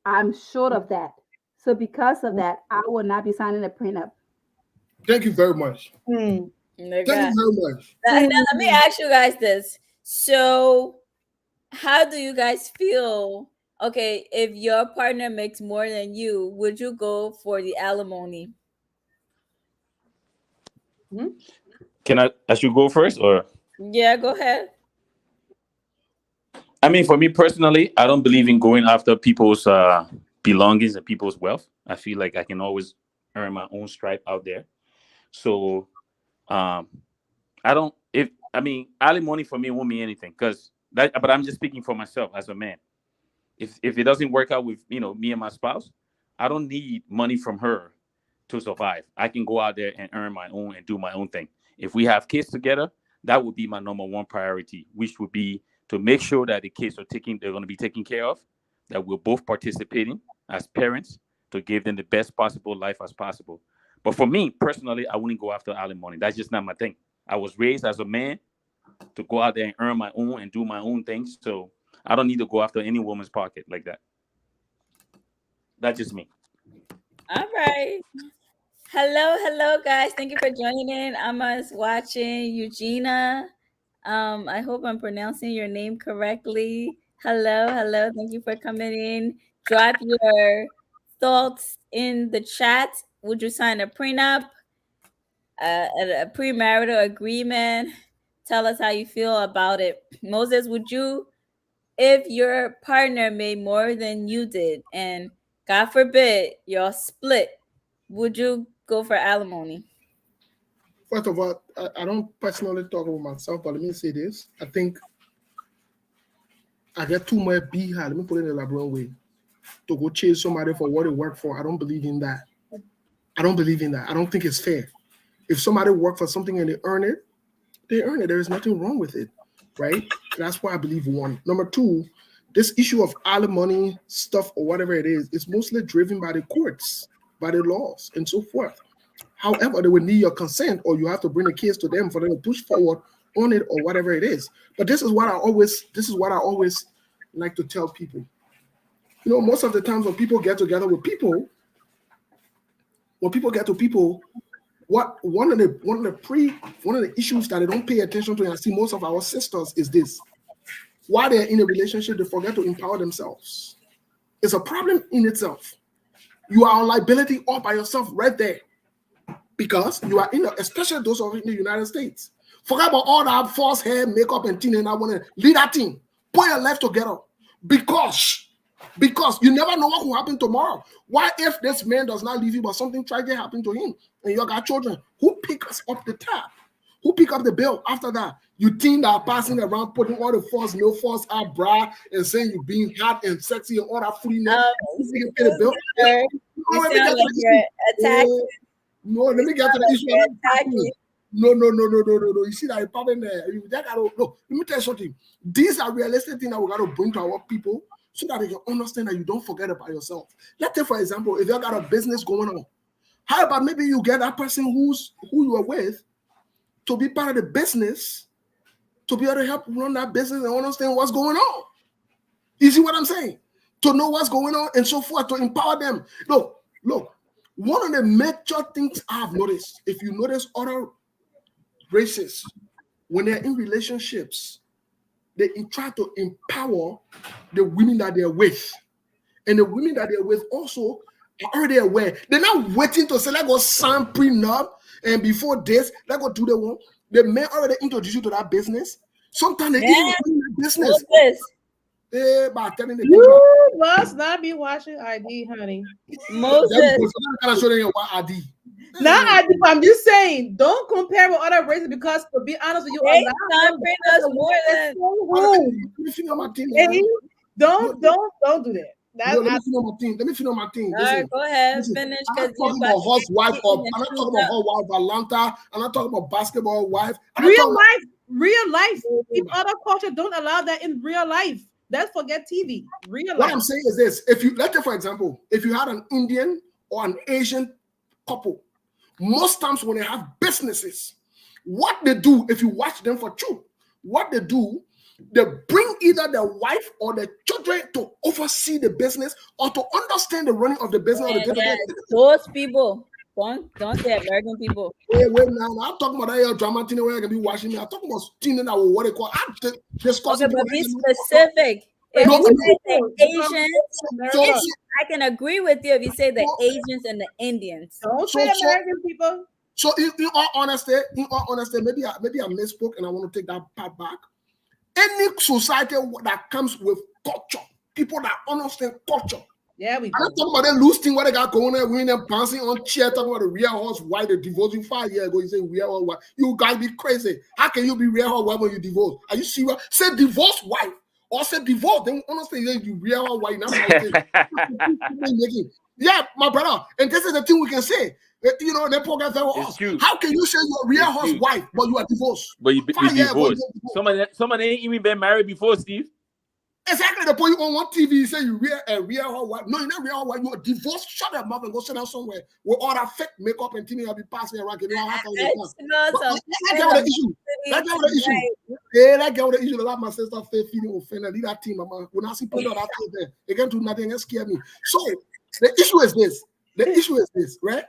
I'm short of that. So because of that, I will not be signing a prenup. Thank you very much. Hmm. Thank you very much. Now, let me ask you guys this. So, how do you guys feel? Okay, if your partner makes more than you, would you go for the alimony? I should go first, or? Yeah, go ahead. I mean, for me personally, I don't believe in going after people's belongings and people's wealth. I feel like I can always earn my own stripe out there. So, um, I don't. If I mean, alimony for me won't mean anything because that. But I'm just speaking for myself as a man. If it doesn't work out with me and my spouse, I don't need money from her to survive. I can go out there and earn my own and do my own thing. If we have kids together, that would be my number one priority, which would be to make sure that the kids they're going to be taken care of, that we're both participating as parents to give them the best possible life as possible. But for me personally, I wouldn't go after alimony. That's just not my thing. I was raised as a man to go out there and earn my own and do my own things. So I don't need to go after any woman's pocket like that. That's just me. All right. Hello, guys. Thank you for joining in. Emma's watching. Eugenia. I hope I'm pronouncing your name correctly. Hello. Thank you for coming in. Drop your thoughts in the chat. Would you sign a prenup, a premarital agreement? Tell us how you feel about it. Moses, would you, if your partner made more than you did, and God forbid y'all split, would you go for alimony? First of all, I don't personally talk about myself, but let me say this. I think I get too much behind. Let me put it in a LeBron way. To go chase somebody for what they work for, I don't believe in that. I don't think it's fair. If somebody worked for something and they earn it, they earn it. There is nothing wrong with it, right? That's why I believe one. Number two, this issue of alimony stuff or whatever it is mostly driven by the courts, by the laws, and so forth. However, they will need your consent, or you have to bring the case to them for them to push forward on it, or whatever it is. But this is what I always like to tell people. Most of the times when people get together with people, one of the issues that they don't pay attention to, and I see most of our sisters, is this: while they're in a relationship, they forget to empower themselves. It's a problem in itself. You are on liability all by yourself right there, because you are especially those of in the United States. Forget about all that false hair, makeup, and thing, and I want to lead that team. Put your life together, because you never know what will happen tomorrow. Why if this man does not leave you, but something tragic happened to him, and you got children? Who picks up the tab? Who pick up the bill after that? You think that passing around, putting all the false, no false eyebrow, and saying you being hot and sexy and all that foolishness. You pay the bill. No, let me get to the issue. No. You see that problem there. No, let me tell you something. These are realistic things that we got to bring to our people, so that they can understand that you don't forget about yourself. Let's say, for example, if you got a business going on, how about maybe you get that person who you are with to be part of the business, to be able to help run that business and understand what's going on. You see what I'm saying? To know what's going on and so forth, to empower them. Look, one of the major things I've noticed, if you notice other races, when they're in relationships, they try to empower the women that they're with. And the women that they're with also are already aware. They're not waiting to say, let's go sign prenup, and before this, let's go do the one. The men already introduce you to that business. Sometimes they even in that business. You must not be watching ID, honey. Moses. Not ID, but I'm just saying, don't compare with other races, because to be honest with you, don't do that. Let me finish my team. All right, go ahead, finish. I'm not talking about horse wife, I'm not talking about her wife Atlanta. I'm not talking about basketball wife. Real life. If other culture don't allow that in real life, let's forget TV. Real life. What I'm saying is this: let's say, for example, if you had an Indian or an Asian couple, most times when they have businesses, what they do, if you watch them for truth, what they do, they bring either the wife or the children to oversee the business or to understand the running of the business. Those people, don't say American people. Wait now. I'm talking about that drama thing where I can be watching me. I'm talking about things that what they call. I'm discussing. Okay, but be specific. If you say the Asians, I can agree with you if you say the Asians and the Indians. Don't say American people. So in all honesty, maybe I misspoke and I want to take that part back. Any society that comes with culture, people that understand culture. Yeah, we. I'm not talking about that loose thing where they got going there, winning them pouncing on chair, talking about the real horse wife they divorced you 5 years ago. You say real horse wife. You guys be crazy. How can you be real horse wife when you divorce? Are you serious? Say divorced wife or say divorce. Then honestly, you real white now. Yeah, my brother. And this is the thing we can say. You know, the program say, It's true. how can you say you're a real It's true. housewife, but you are divorced? But you 5 years ago, divorced. Someone ain't even been married before, Steve. Exactly the point you on one TV, you say you a real housewife. No, you're not real housewife. You're divorced. Shut your mouth and go sit down somewhere with all that fake makeup and thing you'll be passing around. You know how to get the issue. That girl with the issue. Yeah, that girl with the issue. Like my sister feeling offended. Leave that team, mama. When I see put out that thing there, they can't do nothing. It scare me. So the issue is this. The issue is this, right?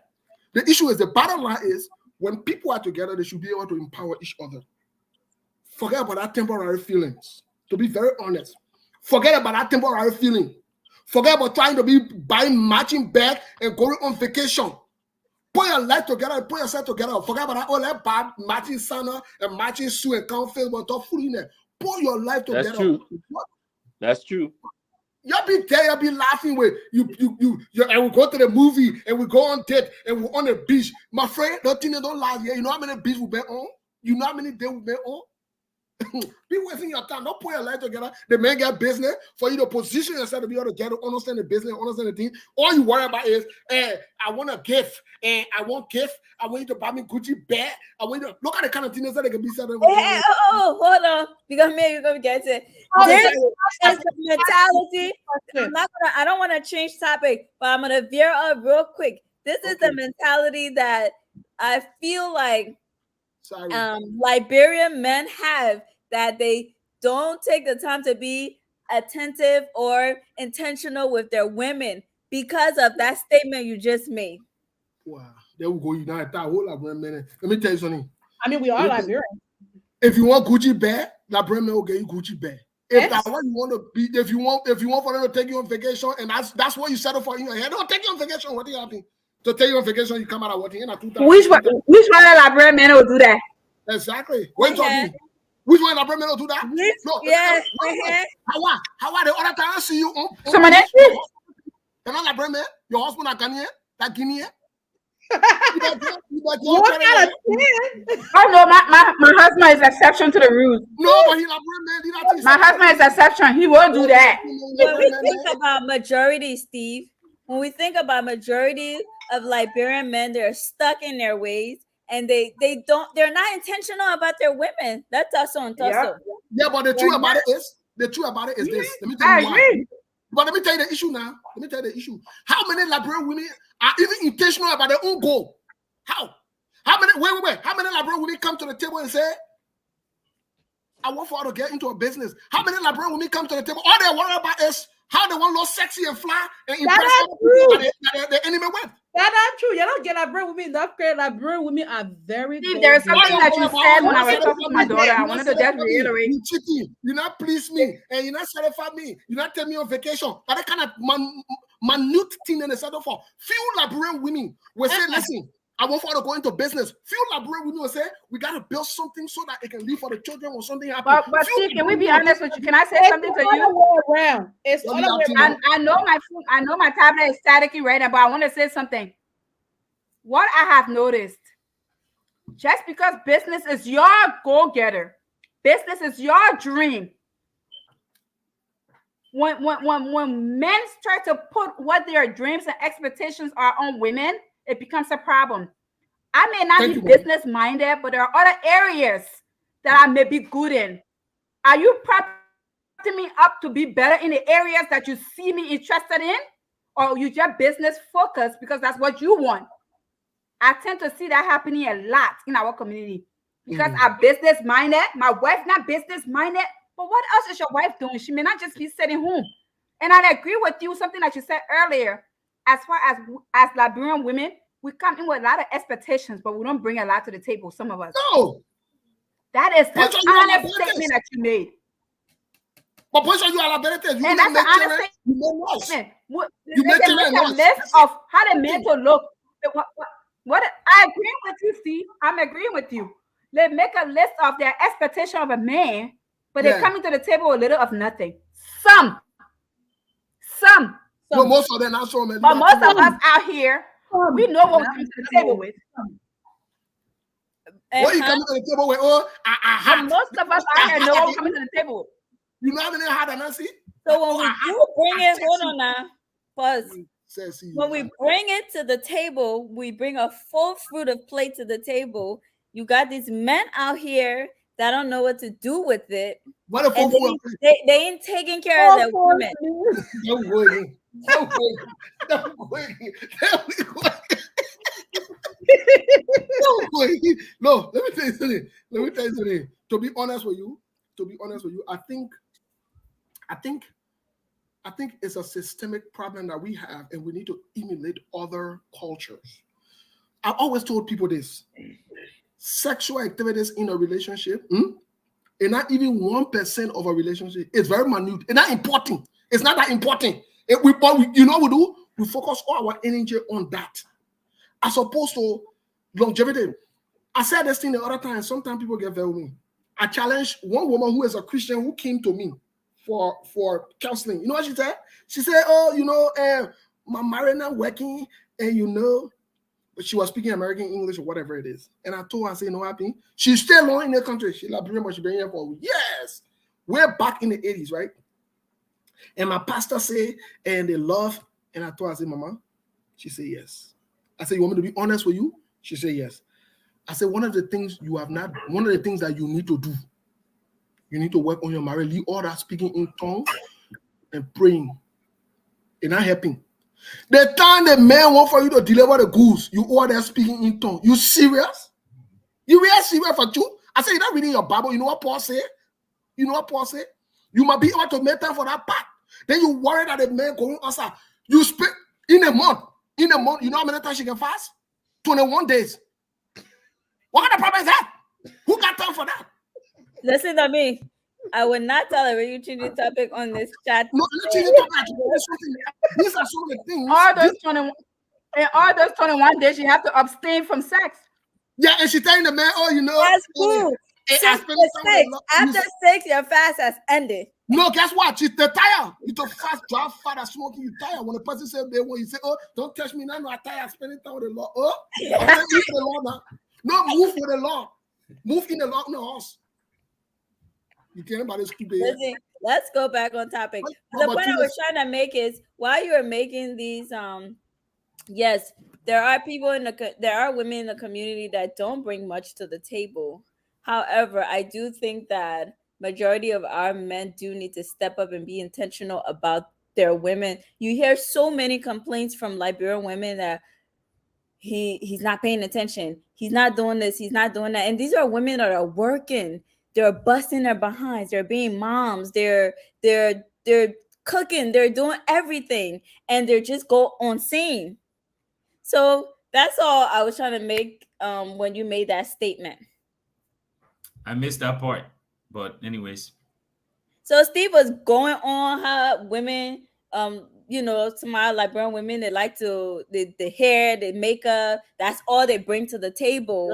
The issue is the bottom line is when people are together, they should be able to empower each other. Forget about that temporary feelings. To be very honest. Forget about that temporary feeling. Forget about trying to be buying matching bag and going on vacation. Put your life together and put yourself together. Forget about that. Oh, let's buy matching sana and matching suit and come Facebook. Talk food in there. Put your life together. That's true. That's true. You'll be there, you'll be laughing with you, and we go to the movie and we go on date and we're on the beach. My friend, don't lie here. You know how many beaches we've been on? You know how many days we've been on? Be wasting your time. Don't put your life together. The man get business for you to position yourself to be able to get to understand the business, understand the thing. All you worry about is, I want a gift, and I want gift. I want you to buy me Gucci bag. I want you to look at the kind of things that they can be said. Hold on, because maybe you're gonna get it. This is the mentality. I don't want to change topic, but I'm gonna veer up real quick. This is the mentality that I feel like Liberian men have, that they don't take the time to be attentive or intentional with their women because of that statement you just made. Wow, there we go. You know that whole Liberian man. Let me tell you something. I mean, we are Liberian. If you want Gucci bag, Liberian man will get you Gucci bag. If that's what you want to be, if you want for them to take you on vacation, and that's what you settle for in your head, don't take you on vacation. What do you happen? To take you on vacation, you come out of working in a 2000. Which one Liberian man will do that? Exactly. Which one Liberian man will do that? No. Yeah. How are the other time I see you on? Somebody. Can I Liberian man? Your husband are Ghanaian? That Guinean? What kind of thing? Oh no, my husband is exception to the rules. No, but he's Liberian man. My husband is exception. He won't do that. When we think about majority, Steve, when we think about majority of Liberian men, they're stuck in their ways. And they're not intentional about their women. That's also on Tussle. Yeah, but the truth about it is this. Let me tell you why. But let me tell you the issue now. Let me tell you the issue. How many Liberian women are even intentional about their own goal? How many? Wait. How many Liberian women come to the table and say, "I want for her to get into a business"? How many Liberian women come to the table? All they worry about is how they want to look sexy and fly and impress the enemy with. That's not true. You don't get Liberian women enough credit. Liberian women are very Steve, there's something that you said when I was talking to my daughter. I wanted to just reiterate. You cheating. You not please me, and you not satisfy me. You not take me on vacation. But that kind of minute thing that they settle for. Few Liberian women will say, "Listen, I want for her to go into business." Few Liberian women will say, "We got to build something so that it can live for the children or something happen." But Steve, can we be honest with you? Can I say something to you? It's all the way around. I know my tablet is staticky right now, but I want to say something. What I have noticed, just because business is your go-getter, business is your dream. When men start to put what their dreams and expectations are on women, it becomes a problem. I may not be business-minded, but there are other areas that I may be good in. Are you propping me up to be better in the areas that you see me interested in? Or you just business-focused because that's what you want? I tend to see that happening a lot in our community because I'm business-minded. My wife not business-minded. But what else is your wife doing? She may not just be sitting home. And I agree with you, something that you said earlier. As far as Liberian women, we come in with a lot of expectations, but we don't bring a lot to the table, some of us. No. That is an honest statement that you made. But Poisha, you are Liberian. And that's an honest statement. They can make a list of how the men to look. What I agree with you, Steve. I'm agreeing with you. They make a list of their expectation of a man, but they're coming to the table with a little of nothing. Some. But most of them are so many. But most of us out here, we know what we're coming to the table with. What are you coming to the table with? Oh, most of us out here know what we're coming to the table with. You know how many had Nancy? So when we do bring it, hold on now, pause. When we bring it to the table, we bring a full fruit of plate to the table. You got these men out here that don't know what to do with it. What a And full they ain't taking care of their women. Don't go again. Don't go again. Don't go again. Don't go again. No, let me tell you something. Let me tell you something. To be honest with you, I think it's a systemic problem that we have, and we need to emulate other cultures. I've always told people this: sexual activities in a relationship, and not even 1% of a relationship, is very minute. It's not important. It's not that important. You know what we do? We focus all our energy on that, as opposed to longevity. I said this thing the other time. Sometimes people get very me. I challenged one woman who is a Christian who came to me for counseling. You know what she said? She said, "Oh, my marriage not working, and but she was speaking American English or whatever it is." And I told her, I said, "You know what happened? She's still alone in the country. She's Liberian, but she's been here for years. We're back in the 80s, right?" And my pastor said, and they love. And I told her, I said, "Mama," she said, "Yes." I said, "You want me to be honest with you?" She said, "Yes." I said, one of the things that you need to do, you need to work on your marriage. Leave all that speaking in tongues and praying. It's not helping. The time the man want for you to deliver the goods, you all there speaking in tongues. You serious? You really serious for you? I said, you're not reading your Bible. You know what Paul said? You know what Paul said? You might be able to make time for that part. Then you worry that the man going outside. You speak in a month. You know how many times you can fast? 21 days. What kind of problem is that? Who got time for that? Listen to me. I would not tolerate you changing topic on this chat. No, I'm not changing topic. These are some of the things. All those 21 days, you have to abstain from sex. Yeah, and she telling the man, That's cool. 6 to 6. After 6, your fast has ended. No, guess what? She's tired. You to fast, drive, fat, smoking, you tired. When the person says when you say, "Oh, don't touch me now, no, I'm tired, spending time with the Lord." Oh, I'm saying, move with the law now. No, move with the law. Move in the law, in the house. You can't about this stupid. Let's go back on topic. The point I was trying to make is, while you are making these, yes, there are women in the community that don't bring much to the table. However, I do think that majority of our men do need to step up and be intentional about their women. You hear so many complaints from Liberian women that he's not paying attention, he's not doing this, he's not doing that. And these are women that are working, they're busting their behinds, they're being moms, they're cooking, they're doing everything, and they're just go on scene. So that's all I was trying to make when you made that statement. I missed that part, but anyways. So Steve was going on how women, some of our Liberian women, they like to the hair, the makeup, that's all they bring to the table.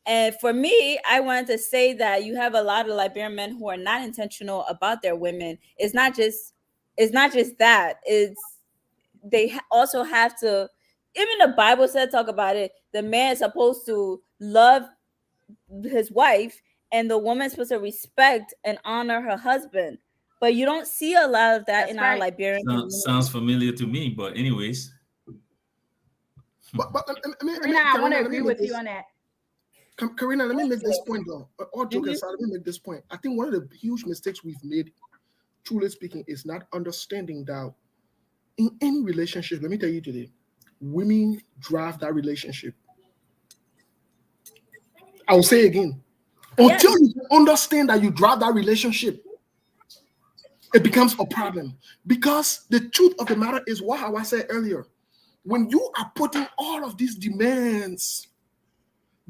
And for me, I wanted to say that you have a lot of Liberian men who are not intentional about their women. It's not just that. They also have to. Even the Bible said, talk about it. The man is supposed to love his wife, and the woman's supposed to respect and honor her husband. But you don't see a lot of that in our Liberian community. Sounds familiar to me, but anyways. But I want to agree with you on that. Karina, let me make this point though. All joke aside, let me make this point. I think one of the huge mistakes we've made, truly speaking, is not understanding that in any relationship, let me tell you today, women drive that relationship. I will say again, until you understand that you drive that relationship, it becomes a problem. Because the truth of the matter is what I said earlier. When you are putting all of these demands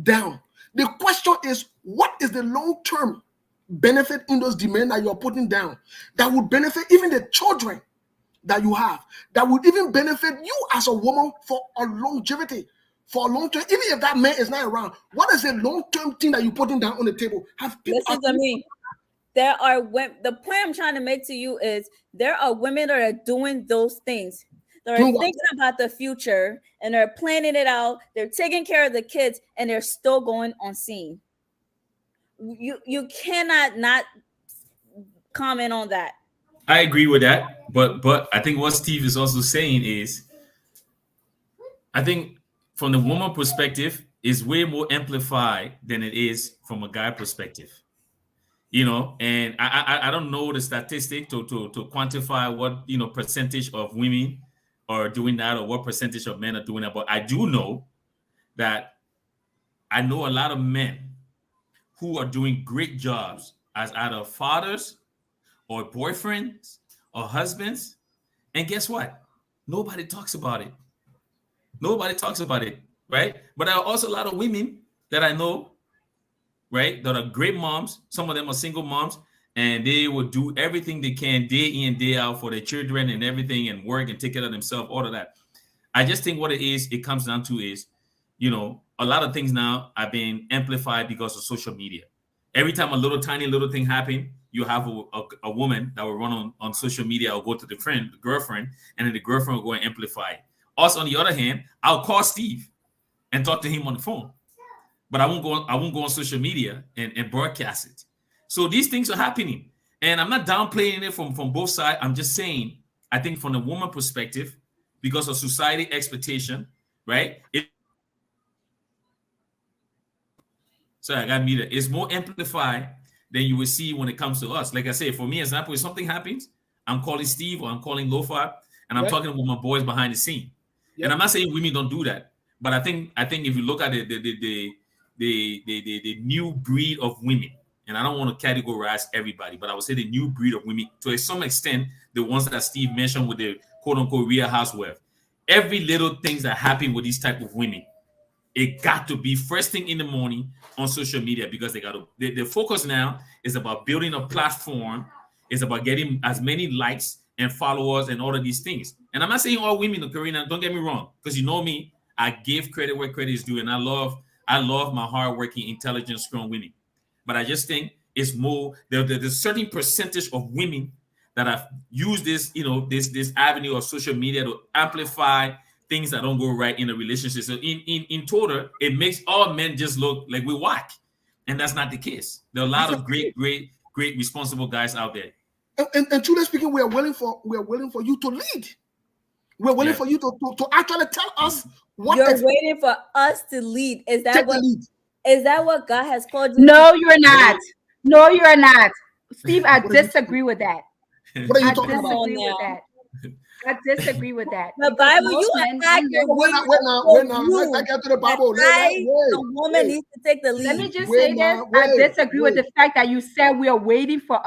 down, the question is, what is the long-term benefit in those demands that you're putting down that would benefit even the children that you have, that would even benefit you as a woman for a longevity, for a long term, even if that man is not around? What is the long-term thing that you're putting down on the table? Listen to me. There are women. The point I'm trying to make to you is there are women that are doing those things. They're thinking about the future and they're planning it out. They're taking care of the kids and they're still going on scene. You cannot not comment on that? I agree with that, but I think what Steve is also saying is, I think from the woman perspective is way more amplified than it is from a guy perspective. And I don't know the statistic to quantify what percentage of women are doing that or what percentage of men are doing that, but I do know that I know a lot of men who are doing great jobs as either fathers or boyfriends or husbands. And guess what? Nobody talks about it. Nobody talks about it, right? But there are also a lot of women that I know, right, that are great moms. Some of them are single moms, and they will do everything they can day in, day out for their children and everything and work and take care of themselves, all of that. I just think what it comes down to is, a lot of things now are being amplified because of social media. Every time a little tiny little thing happen, you have a woman that will run on social media or go to the girlfriend, and then the girlfriend will go and amplify it. Also, on the other hand, I'll call Steve and talk to him on the phone, but I won't go on social media and broadcast it. So these things are happening, and I'm not downplaying it from both sides. I'm just saying, I think from the woman perspective, because of society expectation, right? I got meter. It's more amplified than you will see when it comes to us. Like I say, for me, example, if something happens, I'm calling Steve or I'm calling Lofa, and I'm talking with my boys behind the scene. Yep. And I'm not saying women don't do that, but I think if you look at the new breed of women, and I don't want to categorize everybody, but I would say the new breed of women, to some extent, the ones that Steve mentioned with the quote unquote real housewife, every little things that happen with these type of women, it got to be first thing in the morning on social media, because the focus now is about building a platform, is about getting as many likes and followers and all of these things. And I'm not saying all women, Karina, don't get me wrong, because you know me, I give credit where credit is due, and I love my hardworking, intelligent, strong women. But I just think it's more there's a certain percentage of women that have used this, this avenue of social media to amplify things that don't go right in a relationship. So in total, it makes all men just look like we whack, and that's not the case. There are a lot of great responsible guys out there. And truly speaking, we are willing for you to lead. We're willing for you to actually tell us what you're waiting for us to lead. Is that what God has called you? No, you're not. No, you're not. Steve, I disagree with that. What are you talking about? I disagree with that. The Bible, you attack your Let's get to the Bible. The woman needs to take the lead. Let me just say this. I disagree with the fact that you said we are waiting for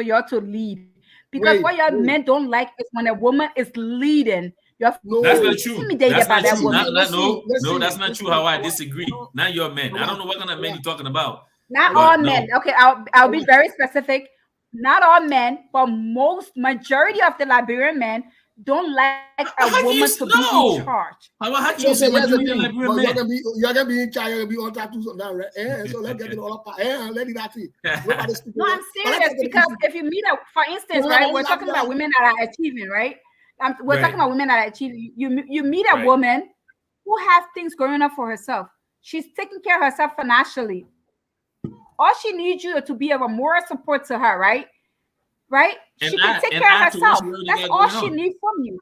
y'all to lead. Because what y'all men don't like is when a woman is leading. That's not true. Intimidated by that woman. No, that's not true. How I disagree. Not your men. I don't know what kind of men you're talking about. Not all men. Okay, I'll be very specific. Not all men, but majority of the Liberian men don't like a woman to be in charge. How can you say Liberian men? You're gonna be in charge. You're gonna be on top to something now, right? So let's get it all up. Let it out. No, I'm serious, because if you meet for instance, right, we're talking about women that are achieving, right? We're talking about women that are achieving. You meet a woman who has things going on for herself. She's taking care of herself financially. All she needs you to be of a moral support to her, right? Right? She can take care of herself. That's all she needs from you.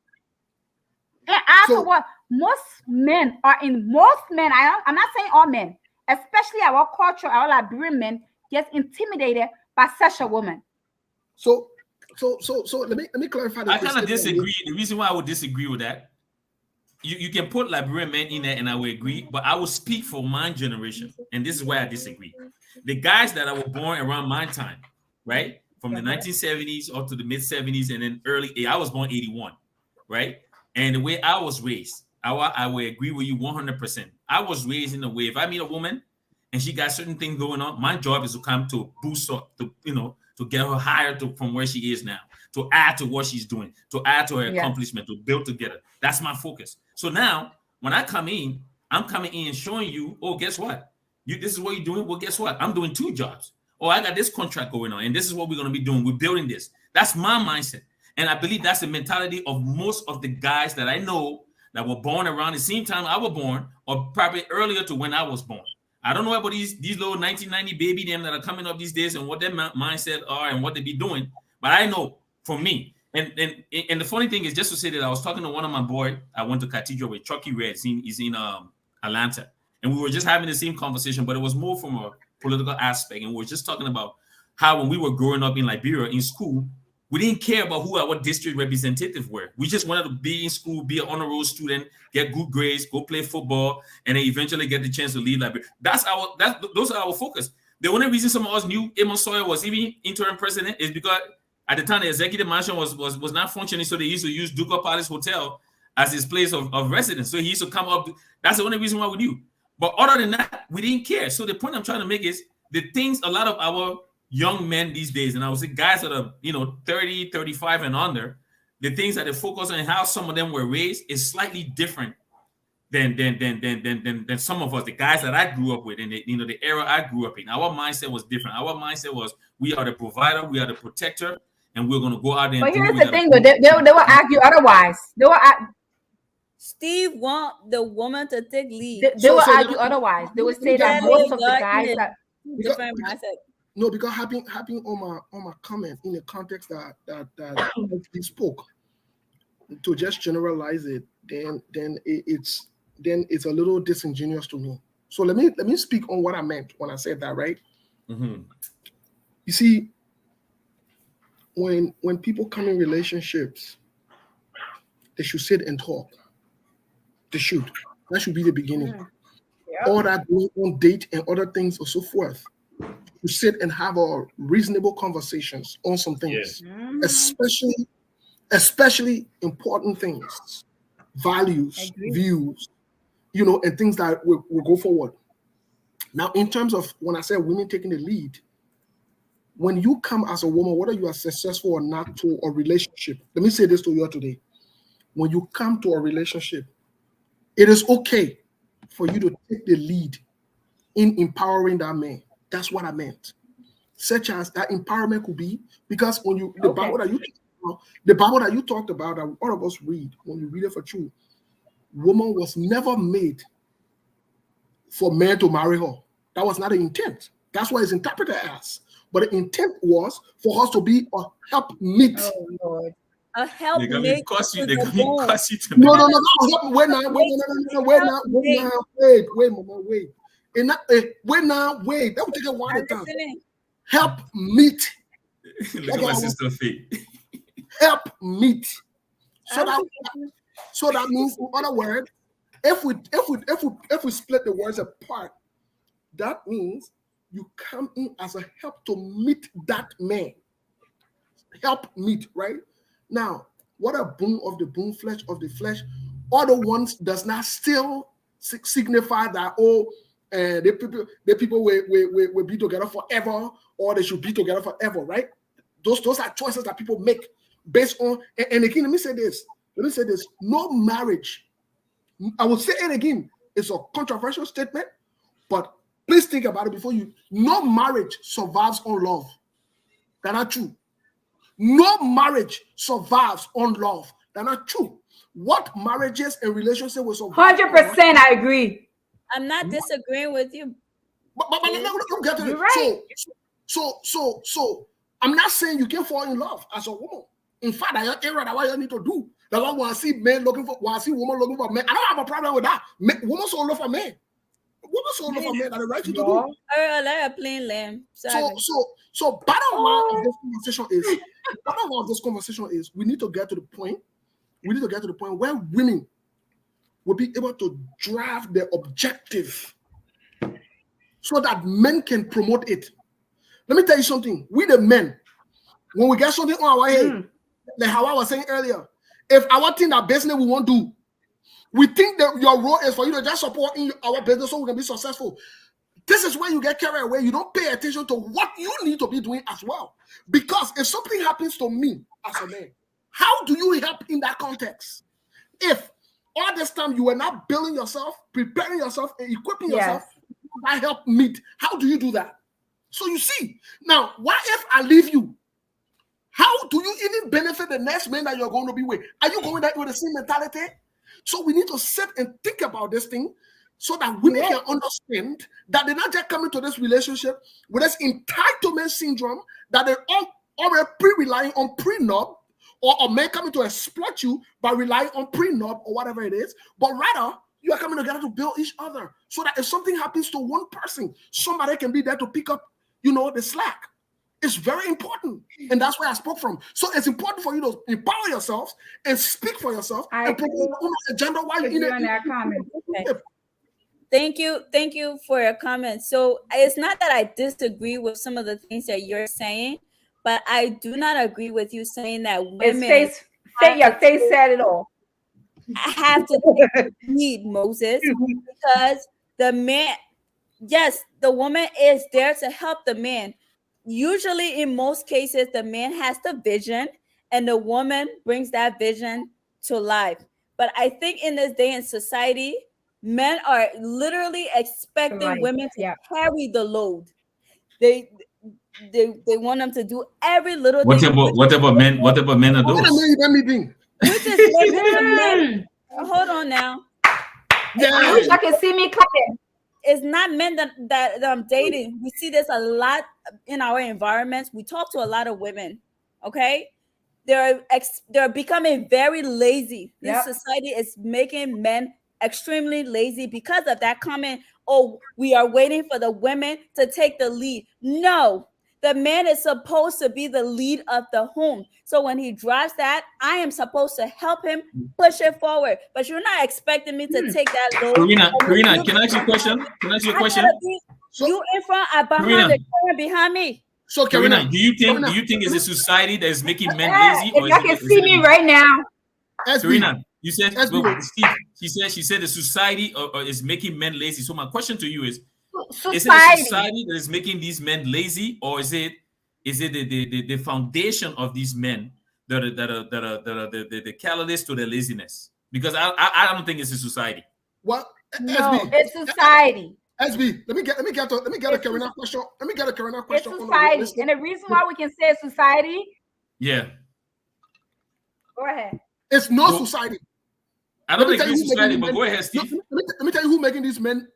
And after what most men, I'm not saying all men, especially our culture, our Liberian men, get intimidated by such a woman. So let me clarify this. I kind of disagree. The reason why I would disagree with that, you can put Liberian men in there and I would agree, but I will speak for my generation, and this is why I disagree. The guys that were born around my time, right, from the 1970s up to the mid 70s, and then I was born 81, right, and the way I was raised, I would agree with you 100%. I was raised in a way, if I meet a woman and she got certain things going on, my job is to come to boost up, to get her higher from where she is now, to add to what she's doing, to add to her accomplishment, to build together. That's my focus. So now, when I come in, I'm coming in and showing you, oh, guess what? This is what you're doing. Well, guess what? I'm doing 2 jobs. Oh, I got this contract going on, and this is what we're going to be doing. We're building this. That's my mindset. And I believe that's the mentality of most of the guys that I know that were born around the same time I was born, or probably earlier to when I was born. I don't know about these little 1990 baby them that are coming up these days and what their mindset are and what they be doing. But I know for me, and the funny thing is, just to say that I was talking to one of my boy. I went to Cathedral with Chucky Red. He's in Atlanta, and we were just having the same conversation, but it was more from a political aspect, and we were just talking about how when we were growing up in Liberia in school, we didn't care about who our district representative were. We just wanted to be in school, be an honor roll student, get good grades, go play football, and then eventually get the chance to lead Liberia. Those are our focus. The only reason some of us knew Amos Sawyer was even interim president is because at the time the executive mansion was not functioning, so they used to use Ducal Palace Hotel as his place of residence. So he used to come up. That's the only reason why we knew. But other than that, we didn't care. So the point I'm trying to make is the things a lot of our young men these days, and I would say guys that are 30, 35 and under, the things that they focus on and how some of them were raised is slightly different than some of us, the guys that I grew up with, and the era I grew up in. Our mindset was different. Our mindset was we are the provider, we are the protector, and we're gonna go out there. But here's the thing, they will argue otherwise. Steve want the woman to take lead. They will argue otherwise. They will say that most of the guys that different mindset. No, because having on my comment in the context that he spoke, to just generalize it, then it's a little disingenuous to me. So let me speak on what I meant when I said that, right? Mm-hmm. You see, when people come in relationships, they should sit and talk. They should. That should be the beginning. Yep. All that going on date and other things or so forth. To sit and have a reasonable conversations on some things, especially important things, values, views, and things that will go forward. Now, in terms of when I say women taking the lead, when you come as a woman, whether you are successful or not to a relationship, let me say this to you today. When you come to a relationship, it is okay for you to take the lead in empowering that man. That's what I meant. Such as that empowerment could be, because when the Bible that you talked about, that all of us read, when you read it for truth, woman was never made for men to marry her. That was not the intent. That's what it's interpreted as. But the intent was for us to be a helpmeet. Oh Lord. A helpmate. They got me cuss you to No. Wait, mama, wait. Wait. That will take a while to time. Help meet. Look at my sister feet. Help meet. So that means, in other words, if we split the words apart, that means you come in as a help to meet that man. Help meet, right? Now, what a bone of the bone, flesh of the flesh, other ones does not still signify that the people will be together forever, or they should be together forever, right? Those are choices that people make based on, and again, let me say this. No marriage, I will say it again, it's a controversial statement, but please think about it before no marriage survives on love. That's not true. No marriage survives on love. That's not true. What marriages and relationships will survive? 100%, I agree. I'm not disagreeing with you. But don't get to You're it. right. So I'm not saying you can't fall in love as a woman. In fact, that's what you need to do. That's why when I see men looking for, when I see women looking for men, I don't have a problem with that. Women so love for men. Women so love for men that the right thing to do. I like a plain lamb. So bottom line of this conversation is we need to get to the point. We need to get to the point where women will be able to drive their objective so that men can promote it. Let me tell you something. We the men, when we get something on our head, like how I was saying earlier, if our thing that business we want to do, we think that your role is for you to just support in our business so we can be successful. This is where you get carried away. You don't pay attention to what you need to be doing as well. Because if something happens to me as a man, how do you help in that context? If all this time you were not building yourself, preparing yourself, and equipping yourself, that help meet, how do you do that? So you see, now, what if I leave you? How do you even benefit the next man that you're going to be with? Are you going there with the same mentality? So we need to sit and think about this thing so that women can understand that they're not just coming to this relationship with this entitlement syndrome, that they all already relying on prenup, or a man coming to exploit you by relying on prenup or whatever it is, but rather you are coming together to build each other so that if something happens to one person, somebody can be there to pick up, the slack. It's very important. And that's where I spoke from. So it's important for you to empower yourselves and speak for yourself and put your own agenda while you're in that comment. Okay. Thank you for your comment. So it's not that I disagree with some of the things that you're saying, but I do not agree with you saying that women Your face said it all. have to lead, Moses, because the man, yes, the woman is there to help the man. Usually, in most cases, the man has the vision and the woman brings that vision to life. But I think in this day in society, men are literally expecting women to carry the load. They want them to do every little thing. What about men? What about men are those? Which is men. Hold on now. I wish I could see me clapping. It's not men that I'm dating. We see this a lot in our environments. We talk to a lot of women. Okay, they're becoming very lazy. This society is making men extremely lazy because of that comment. Oh, we are waiting for the women to take the lead. No, the man is supposed to be the lead of the home. So when he drives that, I am supposed to help him push it forward. But you're not expecting me to take that load. Karina, can I ask you a question? You in front, I behind the camera behind me. So Karina, do you think it's a society that is making men lazy? If y'all can see me right now. Karina, you said Steve, she said the society is making men lazy. So my question to you is it a society that is making these men lazy, or is it the foundation of these men that are the catalyst to their laziness? Because I don't think it's a society. Well, no, it's society. SB, let me get a Karina question. Let me get a Karina question. It's society, and the reason why we can say it's society. Yeah. Go ahead. It's no society. I don't think it's society, but go ahead, Steve. Let me tell you who making these men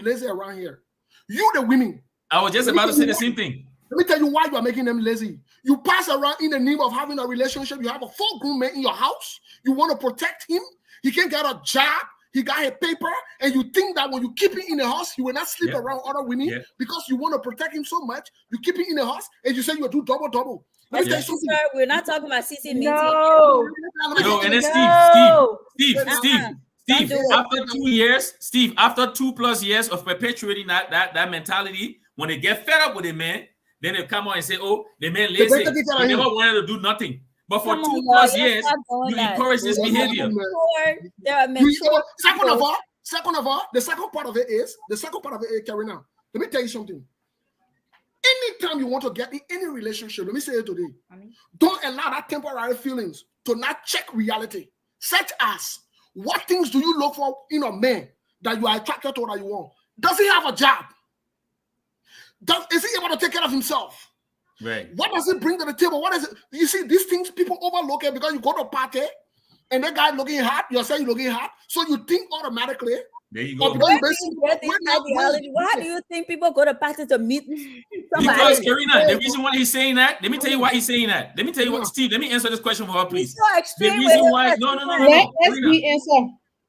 lazy around here. You, the women. I was just about to say the same thing. Let me tell you why you are making them lazy. You pass around in the name of having a relationship. You have a full-grown man in your house. You want to protect him. He can't get a job. He got a paper, and you think that when you keep him in the house, he will not sleep around other women because you want to protect him so much. You keep him in the house, and you say you do double. Let me tell you something. Sir, we're not talking about CC meeting. No, and then Steve, after 2 years, Steve, after 2+ years of perpetuating that mentality, when they get fed up with a man, then they come on and say, "Oh, the man lazy. He never wanted to do nothing." But for 2+ years, you encourage this behavior. Second of all, the second part of it is, Karina, let me tell you something. Anytime you want to get in any relationship, let me say it today, don't allow that temporary feelings to not check reality. Such as, what things do you look for in a man that you are attracted to, that you want? Does he have a job? Is he able to take care of himself? Right. What does it bring to the table? What is it? You see, these things people overlook it because you go to a party and that guy looking hot, you're saying looking hot, so you think automatically. There you go. Why do you think people go to parties to meet somebody? Because Karina, the reason why he's saying that, let me tell you why he's saying that. Let me tell you what, Steve, let me answer this question for her, please. The reason why, no.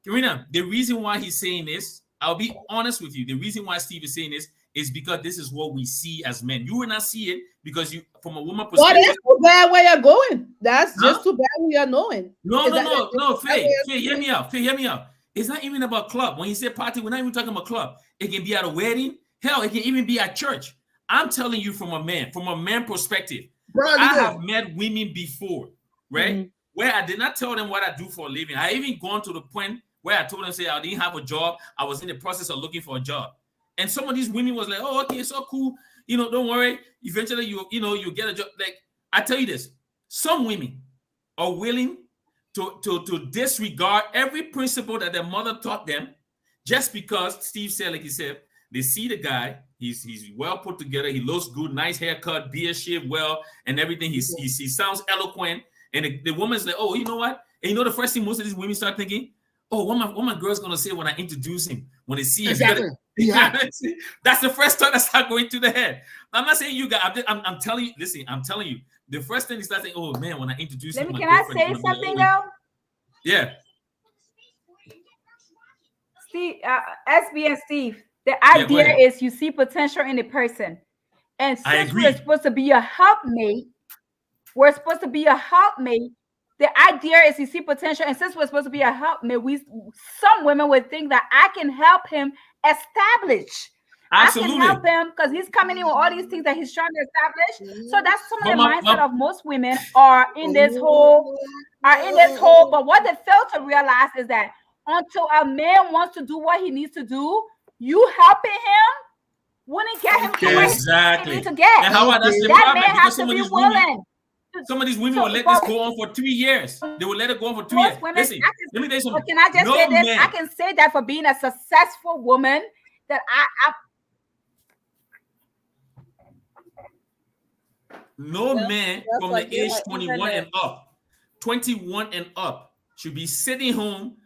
Karina, the reason why he's saying this, I'll be honest with you. The reason why Steve is saying this is because this is what we see as men. You will not see it because you, from a woman perspective. What is too bad where you're going? That's just too bad we are knowing. No, Faye, hear me out. It's not even about club. When you say party, we're not even talking about club. It can be at a wedding. Hell, it can even be at church. I'm telling you from a man perspective. I have met women before, right? Where I did not tell them what I do for a living. I even gone to the point where I told them, say, I didn't have a job. I was in the process of looking for a job. And some of these women was like, oh, okay, so cool. Don't worry. Eventually, you get a job. Like, I tell you this, some women are willing to disregard every principle that their mother taught them just because Steve said, like he said, they see the guy, he's well put together, he looks good, nice haircut, beard shaved well, and everything. He sounds eloquent. And the woman's like, oh, you know what? And the first thing most of these women start thinking, oh, what my girl's gonna say when I introduce him? When they see him, Yeah. That's the first thought that start going to the head. I'm not saying you guys. I'm telling you. Listen, I'm telling you. The first thing is that saying, "Oh man, when I introduce you Let to me, my can I girlfriend, it's say gonna be like, something oh though? yeah, Steve, SB and Steve, the yeah." Go idea ahead. is you see potential in the person. And I since we're agree. supposed to be a helpmate, we're supposed to be a helpmate. The idea is you see potential. And since we're supposed to be a helpmate, some women would think that I can help him establish. I can help Absolutely. him because he's coming in with all these things that he's trying to establish. So that's some of But the mindset my of most women are in this whole, but what they fail to realize is that until a man wants to do what he needs to do, you helping him wouldn't get him to where he needs exactly. to get. And how about that's the That problem? man Because has to be willing. some of these women will So, let this but go on for 3 years. They will let it go on for 2 years. most women, Listen, let me tell you but something. can I just say No this? I man, can say that for being a successful woman, that I no man Well, from the forget age her 21 internet. and up, 21 and up should be sitting home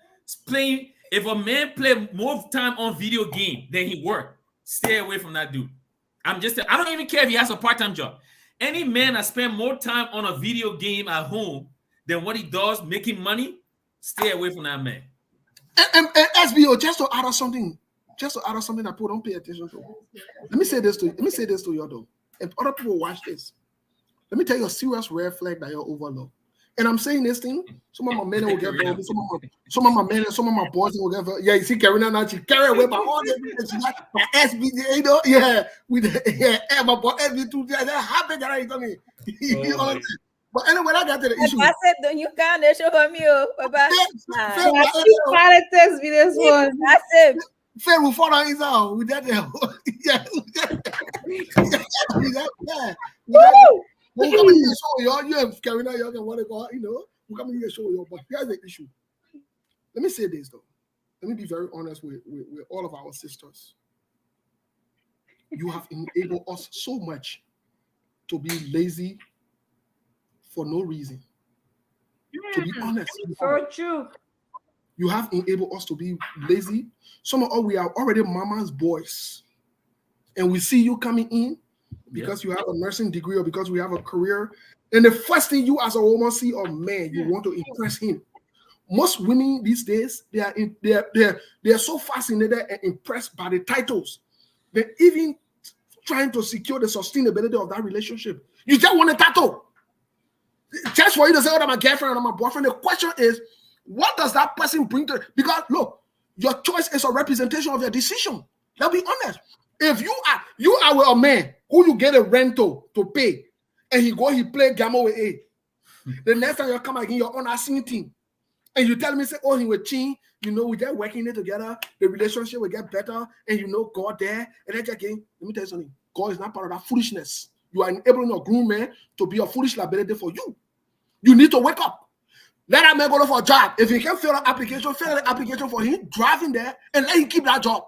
playing. If a man play more time on video game than he work, stay away from that dude. I don't even care if he has a part-time job. Any man that spend more time on a video game at home than what he does making money, stay away from that man. And SBO, just to add on something that people don't pay attention to. Let me say this to you though. If other people watch this, let me tell you a serious red flag that you're overlooked. And I'm saying this thing, some of my men will get Karina. involved, some of my men, some of my boys will get involved. Yeah, you see Karina now, she carry away by all the evidence. She got my SB, you know, yeah, with yeah, my boy SB too. That happy that I told me. You know what I'm saying? But anyway, I got to the issue. I said, don't you can't show from you. Bye-bye. Fair, Try to text me this one. That's it. Fair will fall on his own with that. Yeah, with that, yeah. When we come in here show y'all, you have Karina, y'all can want to go, you know, we come in here show y'all. But here's the issue. Let me say this though. Let me be very honest with all of our sisters. You have enabled us so much to be lazy for no reason. To be honest, so true. you have enabled us to be lazy. Some of us, we are already mama's boys. And we see you coming in because you have a nursing degree or because we have a career. And the first thing you as a woman see a man, you want to impress him. Most women these days, they are so fascinated and impressed by the titles. They're even trying to secure the sustainability of that relationship. You just want a title. Just for you to say, oh, that's my girlfriend or my boyfriend. The question is, what does that person bring to? Because look, your choice is a representation of your decision. Let's be honest. If you are with a man who you get a rental to pay, and he play gamma with A, the next time you come again, you're on a singing team, and you tell me say, oh, he will change. You know, we get working it together, the relationship will get better, and you know God there. And then again, let me tell you something. God is not part of that foolishness. You are enabling a grown man to be a foolish liability for you. You need to wake up. Let that man go for a job. If he can fill the application for him, drive in there and let him keep that job.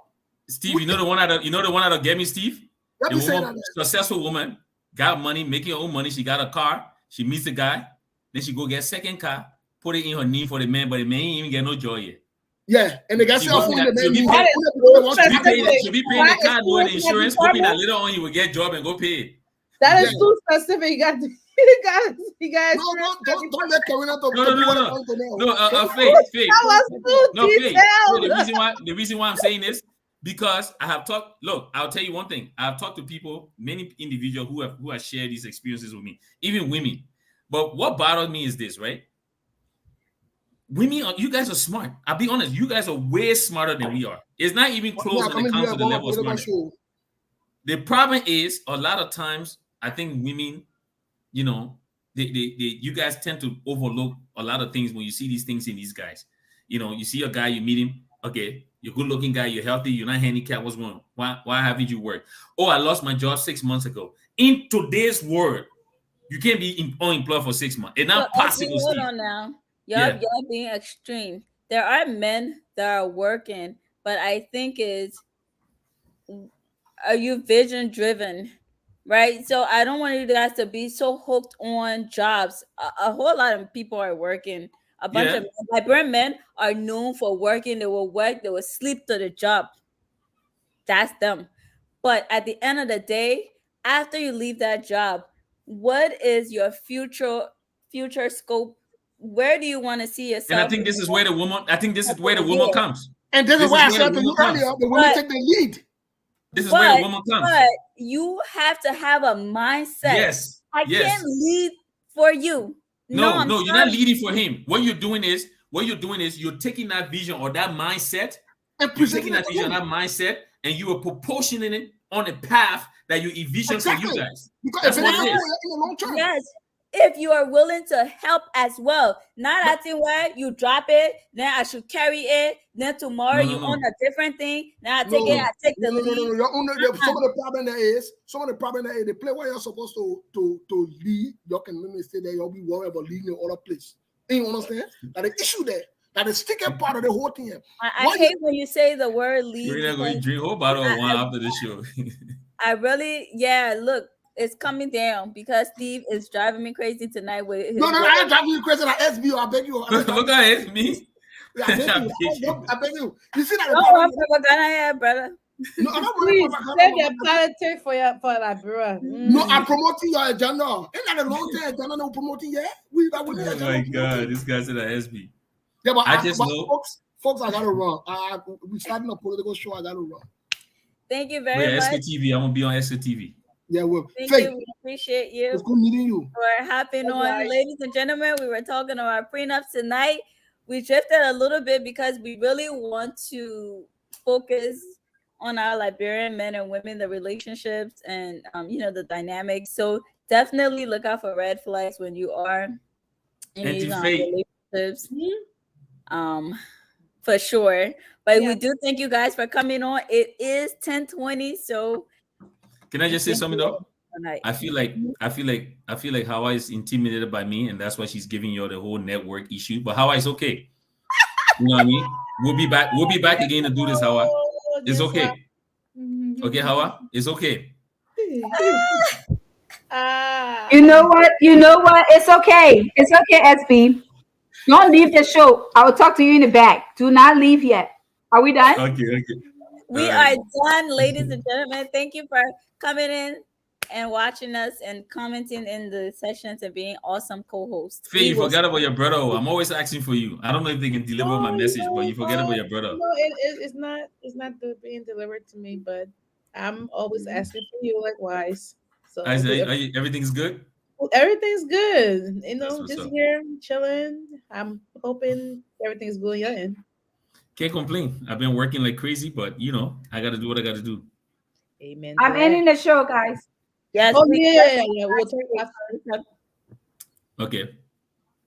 Steve, you know the one that'll get me, Steve? Let The me say woman, that. successful woman, got money, making her own money. She got a car. She meets the guy. Then she go get second car, put it in her name for the man, but the man ain't even get no joy yet. Yeah, and the guy She said, hoping that she'll be paying the car note and the insurance, hoping that later on you will get job and go pay it. That is too specific. You got Don't let Karina to No, Faith. That was too No, Faith. detailed. The reason why I'm saying this, because I have talked. Look, I'll tell you one thing. I've talked to people, many individuals who have shared these experiences with me, even women. But what bothers me is this, right? Women, you guys are smart. I'll be honest, you guys are way smarter than we are. It's not even close when it comes to the level of smartness. The problem is a lot of times I think women, you know, you guys tend to overlook a lot of things when you see these things in these guys. You know, you see a guy, you meet him, okay, you're a good-looking guy, you're healthy, you're not handicapped, what's going on? Why haven't you worked? Oh, I lost my job 6 months ago. In today's world, you can't be unemployed for 6 months. It's not possible, Hold Steve. on now. Y'all being extreme. There are men that are working, but I think is, are you vision driven? Right. So I don't want you guys to be so hooked on jobs. A whole lot of people are working. A bunch of Liberian men are known for working. They will work, they will sleep to the job. that's them. But at the end of the day, after you leave that job, what is your future scope? Where do you want to see And I yourself think this is where the woman. I think in this a is where couple the of woman years? comes. And this is This why is I where the said to woman you comes. earlier, the women But take the lead. This is where the but woman comes. but you have to have a mindset. Yes. I can't Yes. lead for you. No, No, I'm no, you're not sorry. leading for him. What you're doing is you're taking that vision or that mindset, And you're presenting taking it that to vision, him. that mindset, and you are proportioning it on a path that you envision for you Exactly. guys. Because That's it what it benefits is. you in the long term. Yes, if you are willing to help as well, not But acting where you drop it, then I should carry it. Then tomorrow No, no, you own no, a different thing. Then I take it, no, no. I take the no, no, no, no, lead. no. Your own, Uh-uh. some of the problem that is the play where you're supposed to lead, you can let me say that you'll be worried about leading in other place. You understand? That the issue there, that the sticking part of the whole thing. I Why you hate when you say the word You're lead gonna go because drink a whole bottle of wine I, after the show. I really, yeah, look, it's coming down because Steve is driving me crazy tonight with no, his no, no, I ain't word. driving you crazy. I SB, I beg you. I don't drive Look you at crazy. it, me. Yeah, I beg I you. beg you. I beg you. You see that the Don't problem? want propaganda here, brother. No, I'm not running Please propaganda. save your politics for that, bro. No, I'm promoting your agenda. Ain't that a long term agenda no promoting yet? We that winning Oh agenda my God, promoting. this guy said I SB. Yeah, I just but know. folks, I gotta run. We starting a political show. I gotta run. Thank you Oh very yeah, much. SKTV. I'm gonna be on SKTV. Yeah, well, Thank Faith, you. We appreciate you it's good meeting you. for hopping on. Ladies and gentlemen, we were talking about prenups tonight. We drifted a little bit because we really want to focus on our Liberian men and women, the relationships and the dynamics. So definitely look out for red flags when you are in these Anti-fate. relationships. For sure. But Yeah. we do thank you guys for coming on. It is 10:20, so Can I just say thank something you though? tonight. I feel like Hawa is intimidated by me, and that's why she's giving you the whole network issue. But Hawa is okay. You know what I mean? We'll be back. We'll be back again to do this, Hawa. It's okay. Okay, Hawa? It's okay. You know what? You know what? It's okay. It's okay, SB. Don't leave the show. I will talk to you in the back. Do not leave yet. Are we done? Okay, okay. We All are right. done, ladies and gentlemen. Thank you for coming in and watching us and commenting in the sessions and being awesome co-hosts. Faye, We you will forgot about your brother. I'm always asking for you. I don't know if they can deliver my message, but you forget about your brother. No, it's not being delivered to me, but I'm always asking for you likewise. So Everything's good? everything's good. That's what's Just up. here chilling. I'm hoping everything's good on your end. Can't complain. I've been working like crazy, but I got to do what I got to do. Amen to I'm that. ending the show, guys. yes, Oh please. yeah. We'll talk after. Okay.